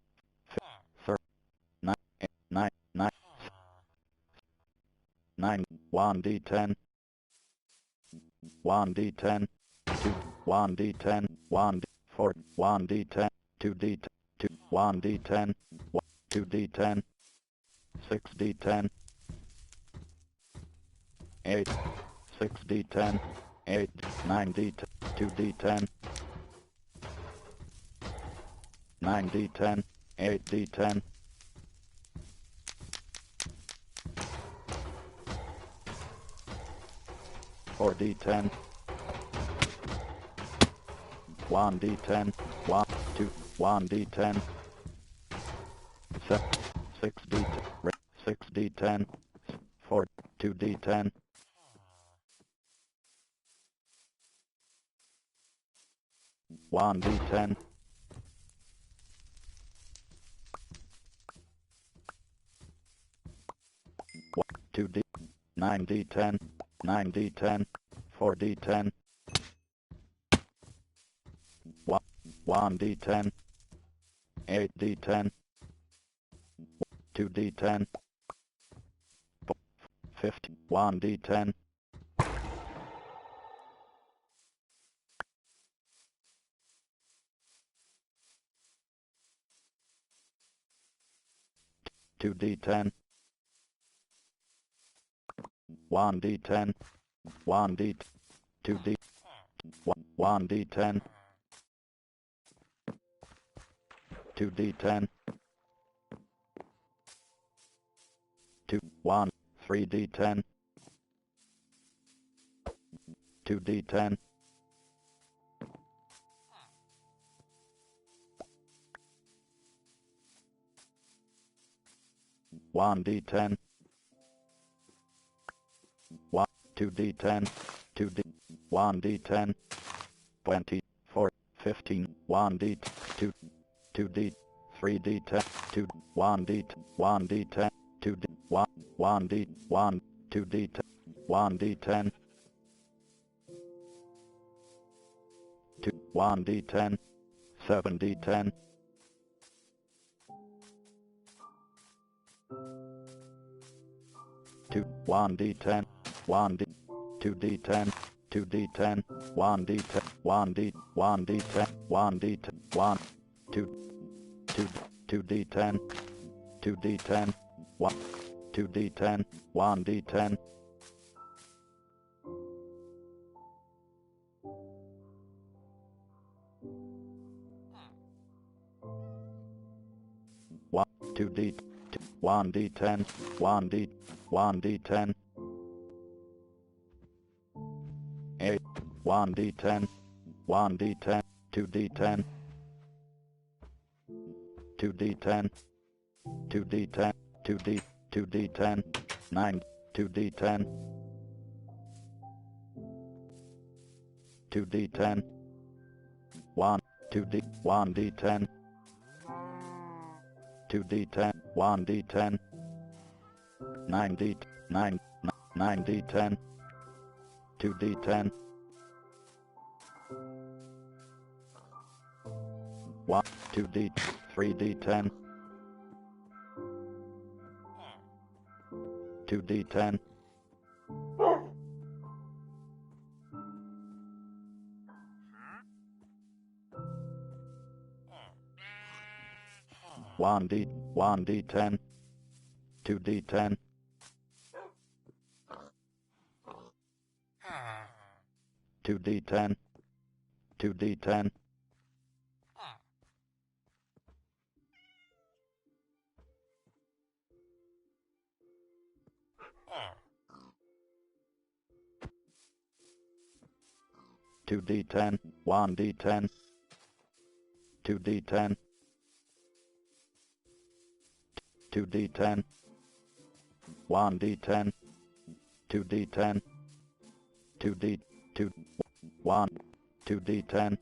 5, 9, 9, 9, 9, 1d10, 1d10, 2, 1d10, 1d, 4, 1d10, 2d, 2, 1d10, 2d10, 6d10, 8, 6d10, 8, 9d10, 2d10, 9d10, 8d10, 4d10, 1d10, 1, 2, 1d10, 7, 6d10, 6d10, 4, 2d10, 1d10, 2d, 9d10, 9d10, 4d10, 1d10, 8d10, 2d10, 50, 1d10, 2d10, 1d10, 1d, 2d, 1d10, 2d10, 2, 1, 3d10, 2d10, 1d10, 1, 2d10, 2d, 1d10, 20, 4, 15, 1d, 2, 2d, 3d10, 2, 1d, 1d10, 2d, 1, 1d, 1, 2d10, 1d10, 2, 1d10, 7d10, 2, 1d10, 1d, 2d10, 2d10, 1d10, 1d, 1d10, 1d10, 1, 2, 2, 2d10, 2d10, 1, 2d10, 1d10, 1, 2D, 1D10, 1D10, 8, 1D10, 1D10, 2D10, 2D10, 2D10, 2D10, 9, 2D10, 2D10, 1, 2D, 1D10, 2D10, 1D10, 9D, 9, 9D10, 2D10, 1, 2D, 3D10, 2D10, 1D, 1D10, 2D10, 2D10, 2D10, 2D10, 1D10, 2D10, 2D10, 1D10, 2D10, 2D, 2, 1, 2D10,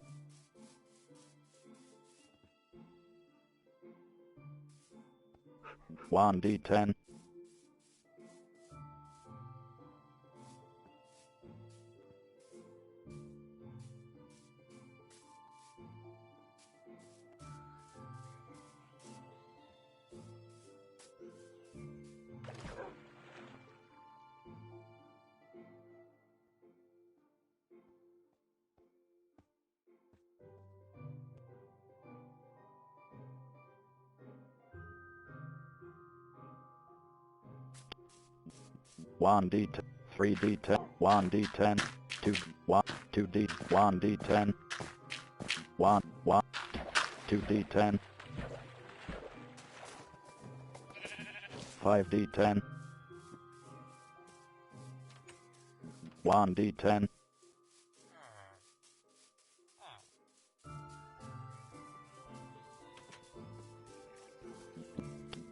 1D10, 1D10, 3D10, 1D10, 2, 1, 2D, 1D10, 1, 1, 2D10, 5D10, 1D10,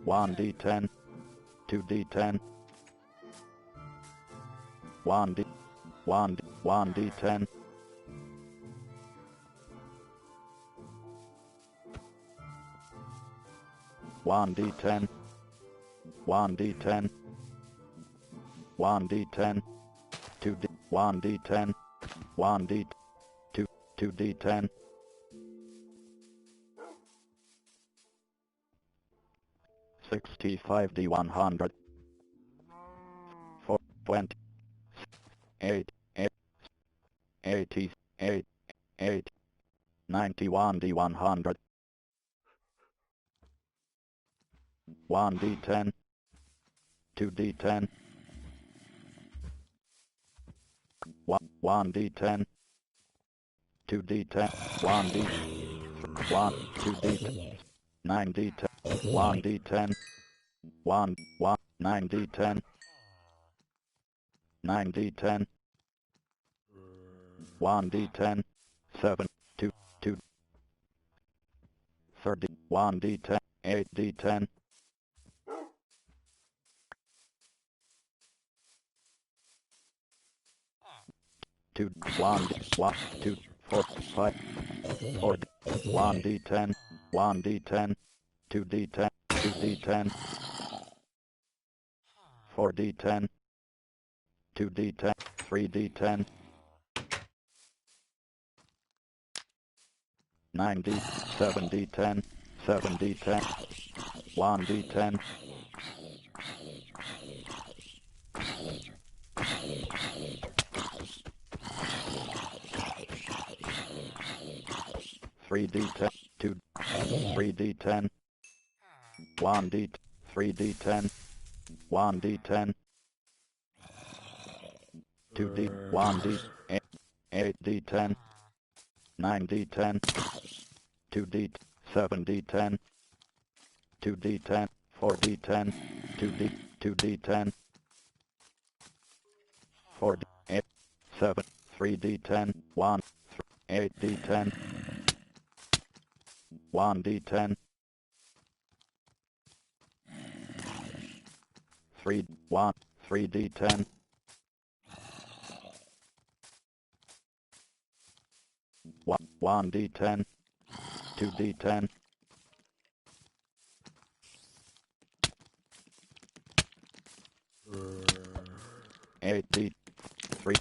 1D10, 2D10, 1D, 1D, 1D10, 1D10, 1D10, 1D10, 2D, 1D10, 1D, 2, 2D10, 65D100, 420, 8, 8, 80, 8, 8, 91D100, 1D10, 2D10, 1D10, 2D10, 1D, 1, 2D10, 9D10, 1D10, 1, 1, 9D10, 9D10, 1D10, 7, 2, 2, 30, 1D10, 8D10, 2, 1, 1, 2, 4, 5, 4, 1D10, 1D10, 2D10, 2D10, 4D10, 2D10, 3D10, 9D, 7D10, 7D10, 1D10, 3D10, 2, 3D10, 1D, 3D10, 1D10, 2D, 1D, 8D10, 9D10, 2D, 7D10, 2d10, 4d10, 2d10, 4d8, 7, 3d10, 1, 8d10, 1d10, 3, 1, 3d10, 1d10, 2d10, 8d, 3,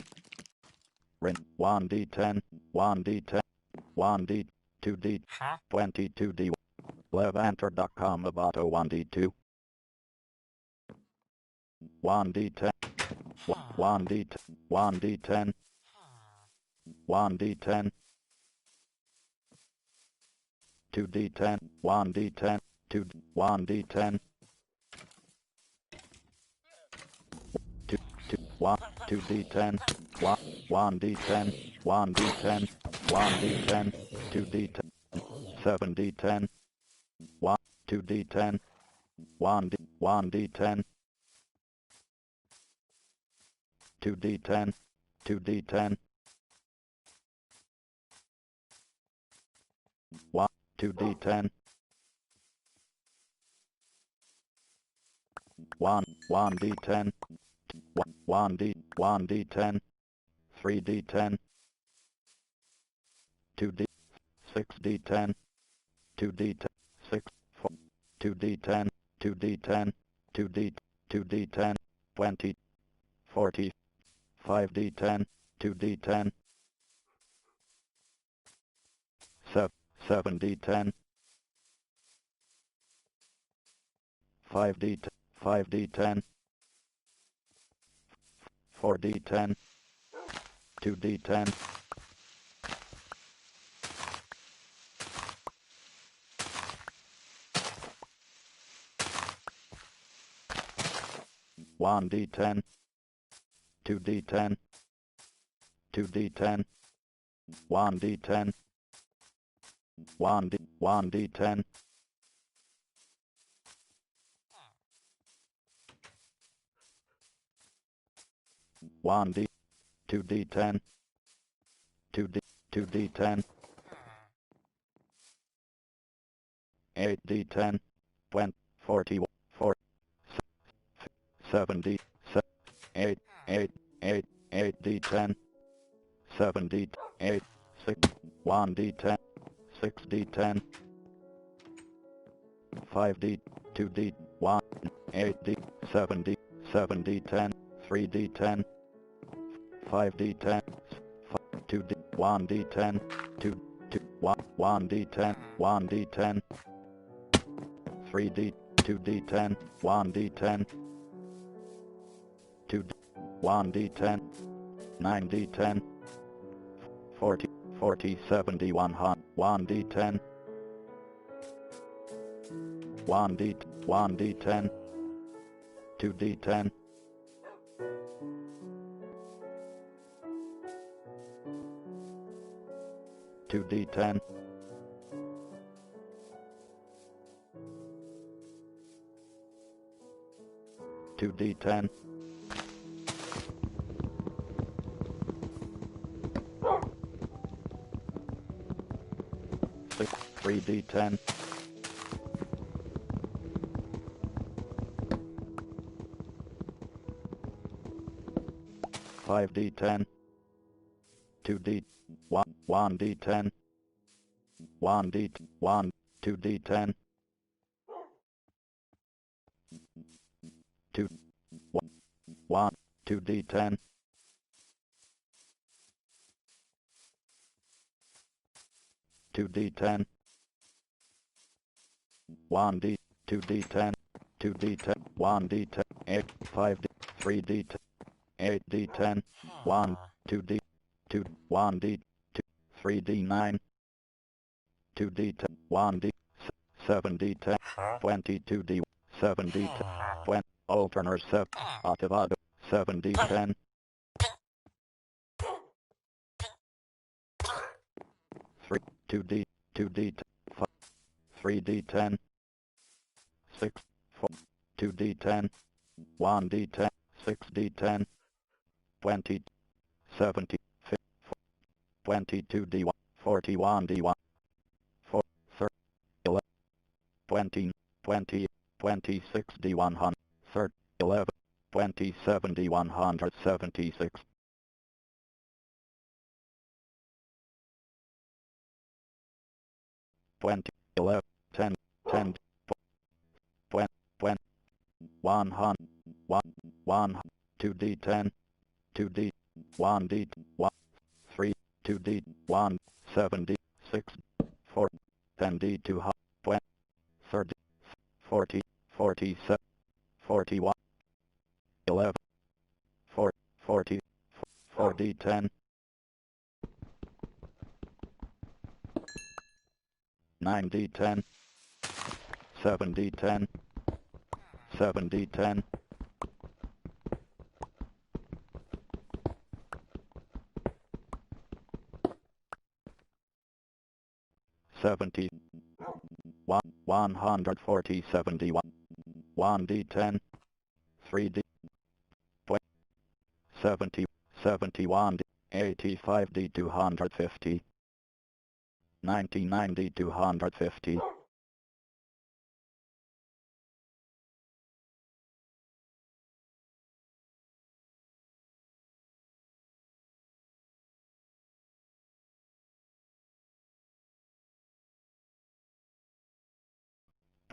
1d10, 1d10, 1d, 2d, 22d, levanter.com about 1d2, 1d10, 1d10, 1d10, 1d10, 2d10, 1d10, 2, 1d10, 2, 2, 1, 2d10, 1, 1d10, 1d10, 1d10, 2d10, 7d10, 1, 2d10, 1d, 1d10, 2d10, 2d10, 1, 2d10, 1, 1d10, 1d, 1d10, 3d10, 2d, 6d10, 2d10, 6, 4, 2d10, 2d10, 2d, 2d10, 20, 40, 5d10, 2d10, 7d10, 5d10, 5d10, 4d10, 2d10, 1d10, 2d10, 2d10, 1d10, 1d, 1d10, 1d, 2d10, 2d, 2d10, 8d10, 20, 40, 4, 7d, 8, 8, 8, 8d10, 7d, 8, 6, 1d10, 6d10, 5d, 2d, 1, 8d, 7d, 7d10, 3d10, 5d10, 2d, 1d10, 2, 2, 1, 1d10, 1d10, 3d, 2d10, 1d10, 2d, 1d10, 9d10, 40, 40, 70, 1d10, 1d, 1d10, 2d10, 2d10, 2d10, 3d10, 5d10, 2d, 1, 1d10, 1d, 1, 2d10, 2, 1, 1, 2d10, 2d10, 1d, 2d10, 2d10, 1d10, 8, 5d, 3d10, 8d10, 1, 2d, 2, 1d, 2, 3d9, 2d10, 1d, 7d10, 22d, 7d10, 20, alterner 7, activado, 7d10, 3, 2d, 2d, 5, 3d10, 6, 4, 2d10, 1d10, 6d10, 20, 70, 22d1, 41d1, 4, 30, 11, 20, 20, 26d100, 30, 11, 27d176, 20, 11, 10, 10, 20, 20, 100, 1, 2d10, 2d, 1d, 1, 3, 2d, 1, 7d, 6, 4, 10d, 200, 20, 30, 40, 47, 41, 11, 4, 40, 4d10, 9d10, 7d10, 7d10, 70, 140, 71, 1d10, 3d, 20, 70, 71d, 85d, 250, 99d, 250,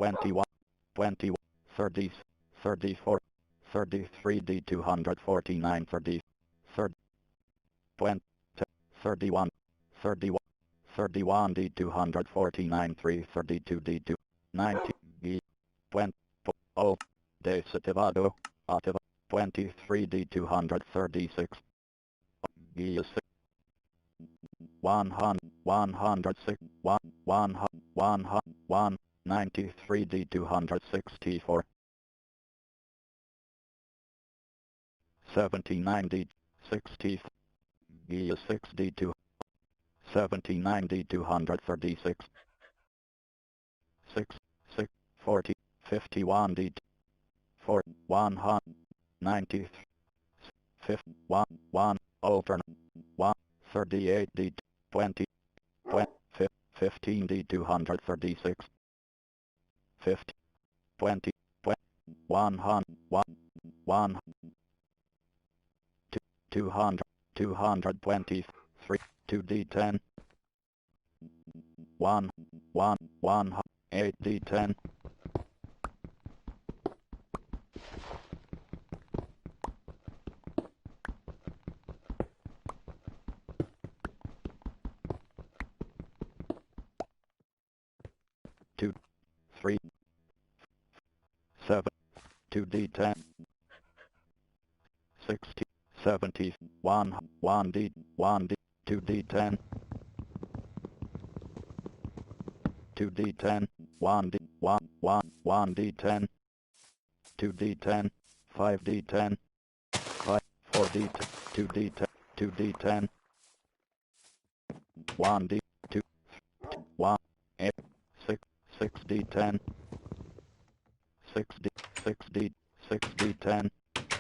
21, 21, 30, 34, 33d, 249, 30, 30, 20, 31, 31, 31d, 249, 3, 32d, 2, 90d, 20, oh, desativado, ativa, 23d, 236, G is 100, 106, 100, 93d, 264, 79d, 60, G is 6d, 2, 79d, 236, 6, 6, 40, 51d, 4, 190, 51, 1, alternate, 1, 38d, 20, 20, 15d, 236, 50, 20, 20, 100, 1, 200, 223, 2d10, 1, 8d10, 2, 3, 7, 2d10, 60, 70, 1d, 2d10, 2d10, 1d, 1d10, 2d10, 5d10, 5, 4d10, 2d10, 2d10, 1d, 2, 1, 8, 6, 6d10, 6d, 6d, 6d10,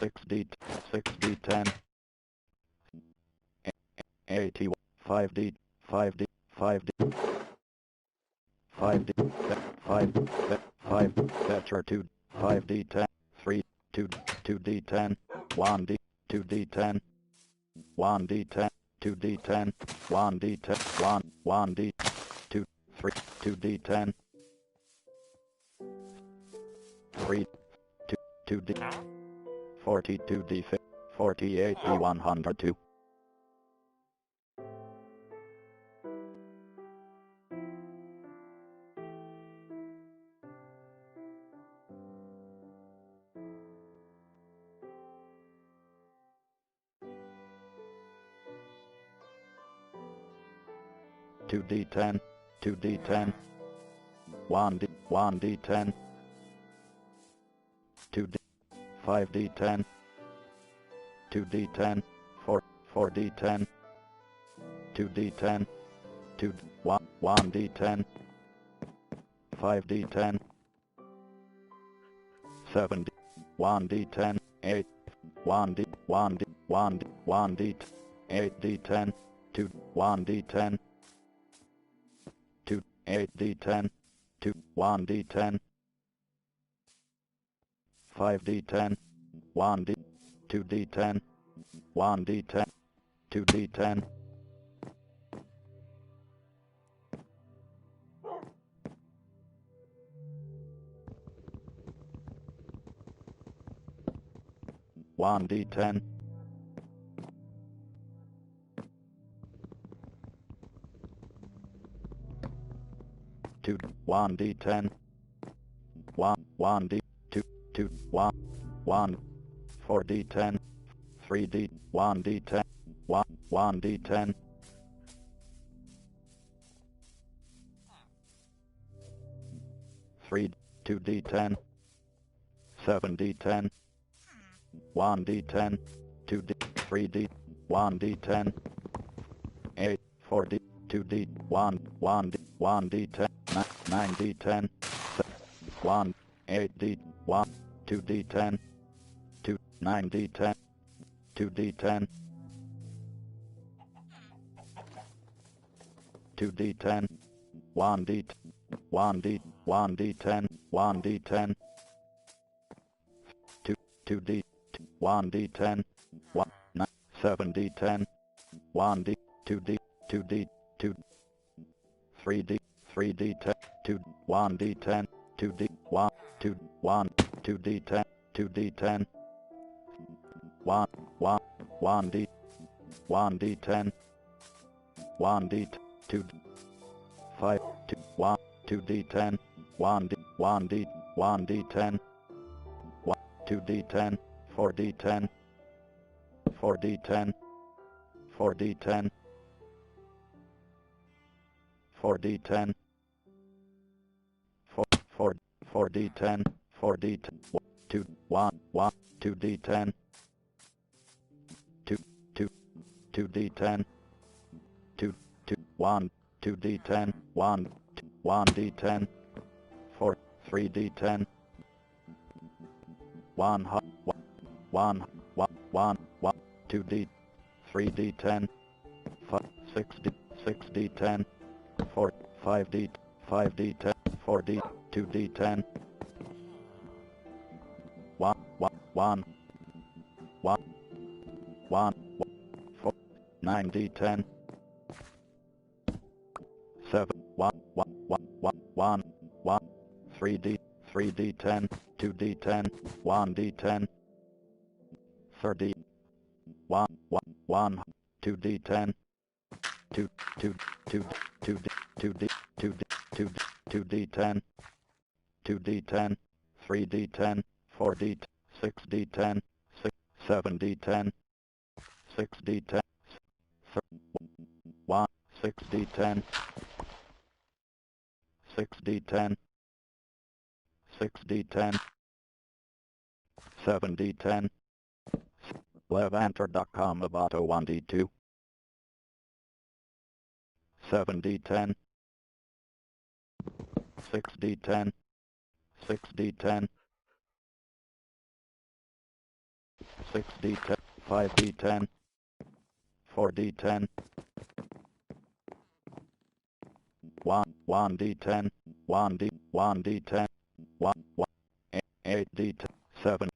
6d, 6d10, 81, 5d, 5d, 5d, 5d, 5, better 2, 5d10, 3, 2, 2d10, 1d, 2d10, 1d10, 2d10, 1d10, 1d, 2, 3, 2d10, 3, 2, 2d, 42d, 48d, 102. Two D10, 2d10, 1d10, 2d, 5d10, 2d10, 4d10, 2d10, 2, 1d10, 5d10, 7D, 1D10, 8, 1D, 1D, 1D, 1D, 8D10, 2, 1D10, 2, 8D10, 2, 1D10, 5D10, 1D, 2D10, 1D10, 2D10, 1D10, 2, 1D10, 1D, 2, 1, 4D10, 3D, 1D10, 1D10, 3, 2D10, 7D10, 1D10, 2D, 3D, 1D10, 8, 4D, 2D, 1D, 1D10, 9D10, 1, 8D, 1, 2D10, 2, 9D10, 2D10, 2D10, 1D, 1D, 1D10, 1D10, 2, 2D, 1D10, 1, 9, 7D10, 1D, 2D, 2D, 2, 3D, 3D10, 2, 1D10, 2D, 1, 2, 1, 2D10, 2D10, 1, 1, 1D, 1D10, 1D, 2, 5, 2, 1, 2D10, 1D, 1D, 1D10, 1, 2D10, 4D10, 4D10, 4D10, 4D10, 4D10, 4D10, 2, 1, 1, 2D10, 2, 2, 2D10, 2, 2, 1, 2D10, 1, 1D10, 4, 3D10, 1, 1, 1, 1, 2D, 3D10, 5, 6D, 6D10, 4, 5D, 5D10, 4D, 2D10, 1, 1, 1, 1, 1, 4, 9D10, 7, 1, 1, 1, 1, 1, 3D, 3D10, 2D10, 1D10, 30, 1, 1, 1, 2D10, 2, 2, 2, 2D, 2D, 2D, 2D, 2D10, 2D10, 3D10, 4D, 6D10, 7D10, 6D10, 1, 6D10, 6D10, 6D10, 7D10, Levanter.com about 1D2, 7D10, 6D10, 6D10, 6D10, 5D10, 4D10, 1D10, 1D, 1D10, 1, 8D10, 7,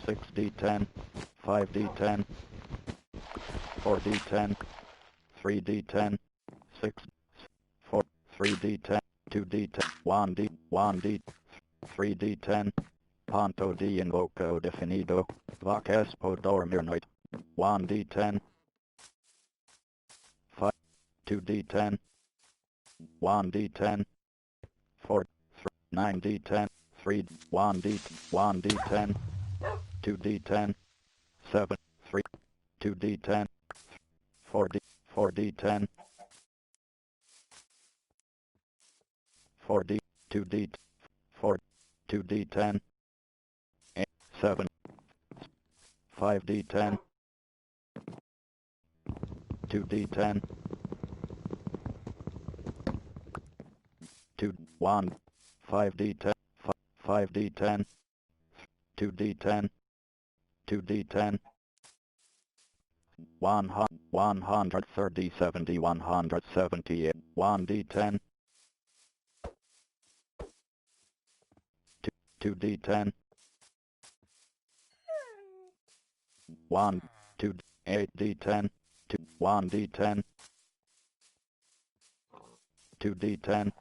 6D10, 5D10, 4D10, 3D10, 6, 4, 3D10, 2D10, 1D, 1D, 3D10, Ponto D invoco definido, vaques po dormir noite, 1D10, 5, 2D10, 1D10, 4, 9D10, 3, 1D, 1D10, 2D10, 7, 3, 2D10, 4D, 4D10, 4D, 2D, 4, 2D10, 8, 7, 5D10, 2D10, 2, 1, 5D10, 5D10, 2d10, 2d10, 130, 70, 178, 1d10, 2d10, 1, 2, 8d10, 1d10, 2d10,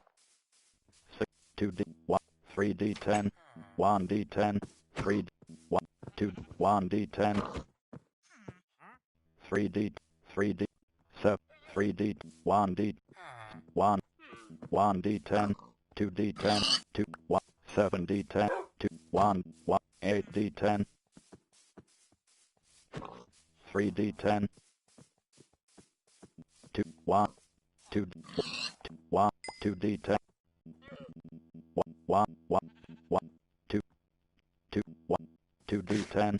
6, 2d, 1, 3d10, 1d10, 3, 1, 2, 1d10, 3d, 3d, 7, 3d, 1d, 1, 1d10, 2d10, 2, 1, 7d10, 2, 1, 1, 8d10, 3d10, 2, 1, 2, 1, 2d10, 1, 1, 1, 2, 2, 1, 2d10,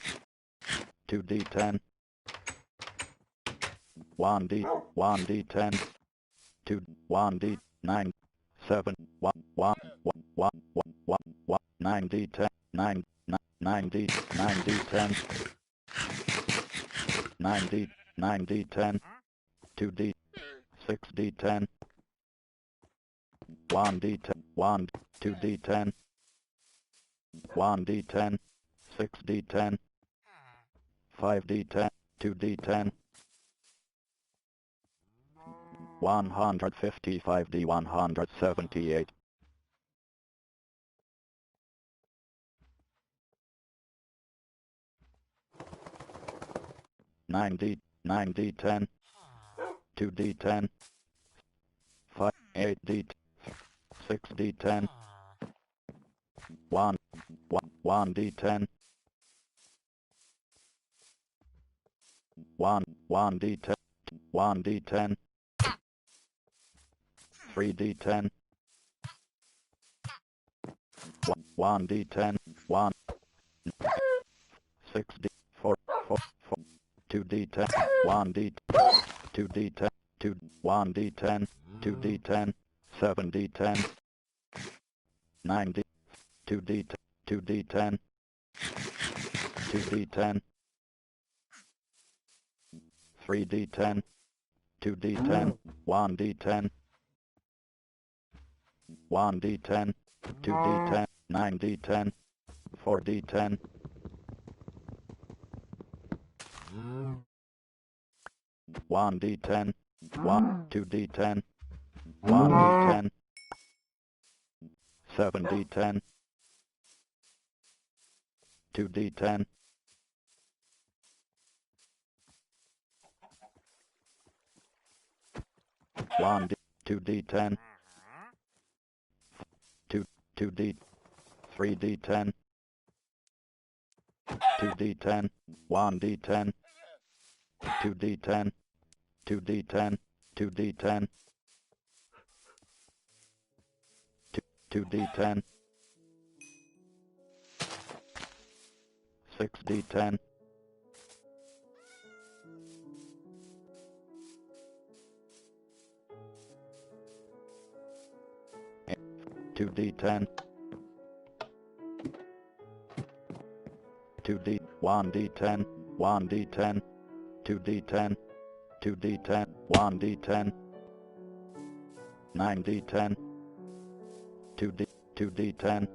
2d10, 1d, 1d10, 2, 1d, 9, 7, 1, 1, 1, 1, 1, 1, 9d10, 9, 9d, 9d10, 9d, 9d10, 2d, 6d10, 1d10, 1, 2d10, 1d10, 6d10, 5d10, 2d10, 155d, 178, 9d, 9d10, 2d10, 5, 8d, 6d10, 1, 1d10, 1d10, 1d10, 3d10, 1d10, 1, 6d, 4, 4, 4, 2d10, 1d, 2d10, 2, 1d10, 2d10, 7d10, 9d, 2d10, 2d10, 2d10, 3d10, 2d10, 1d10, 1d10, 2d10, 9d10, 4d10, 1d10, 1, 2d10, 1d10, 7d10, 2d10, 1d, 2d10, 2, 2d, 3d10, 2d10, 1d10, 2d10, 2d10, 2d10, 2d10, 6d10, 2d10, 2d, 1d10, 1d10, 2d10, 2d10, 1d10, 9d10, 2d, 2d10,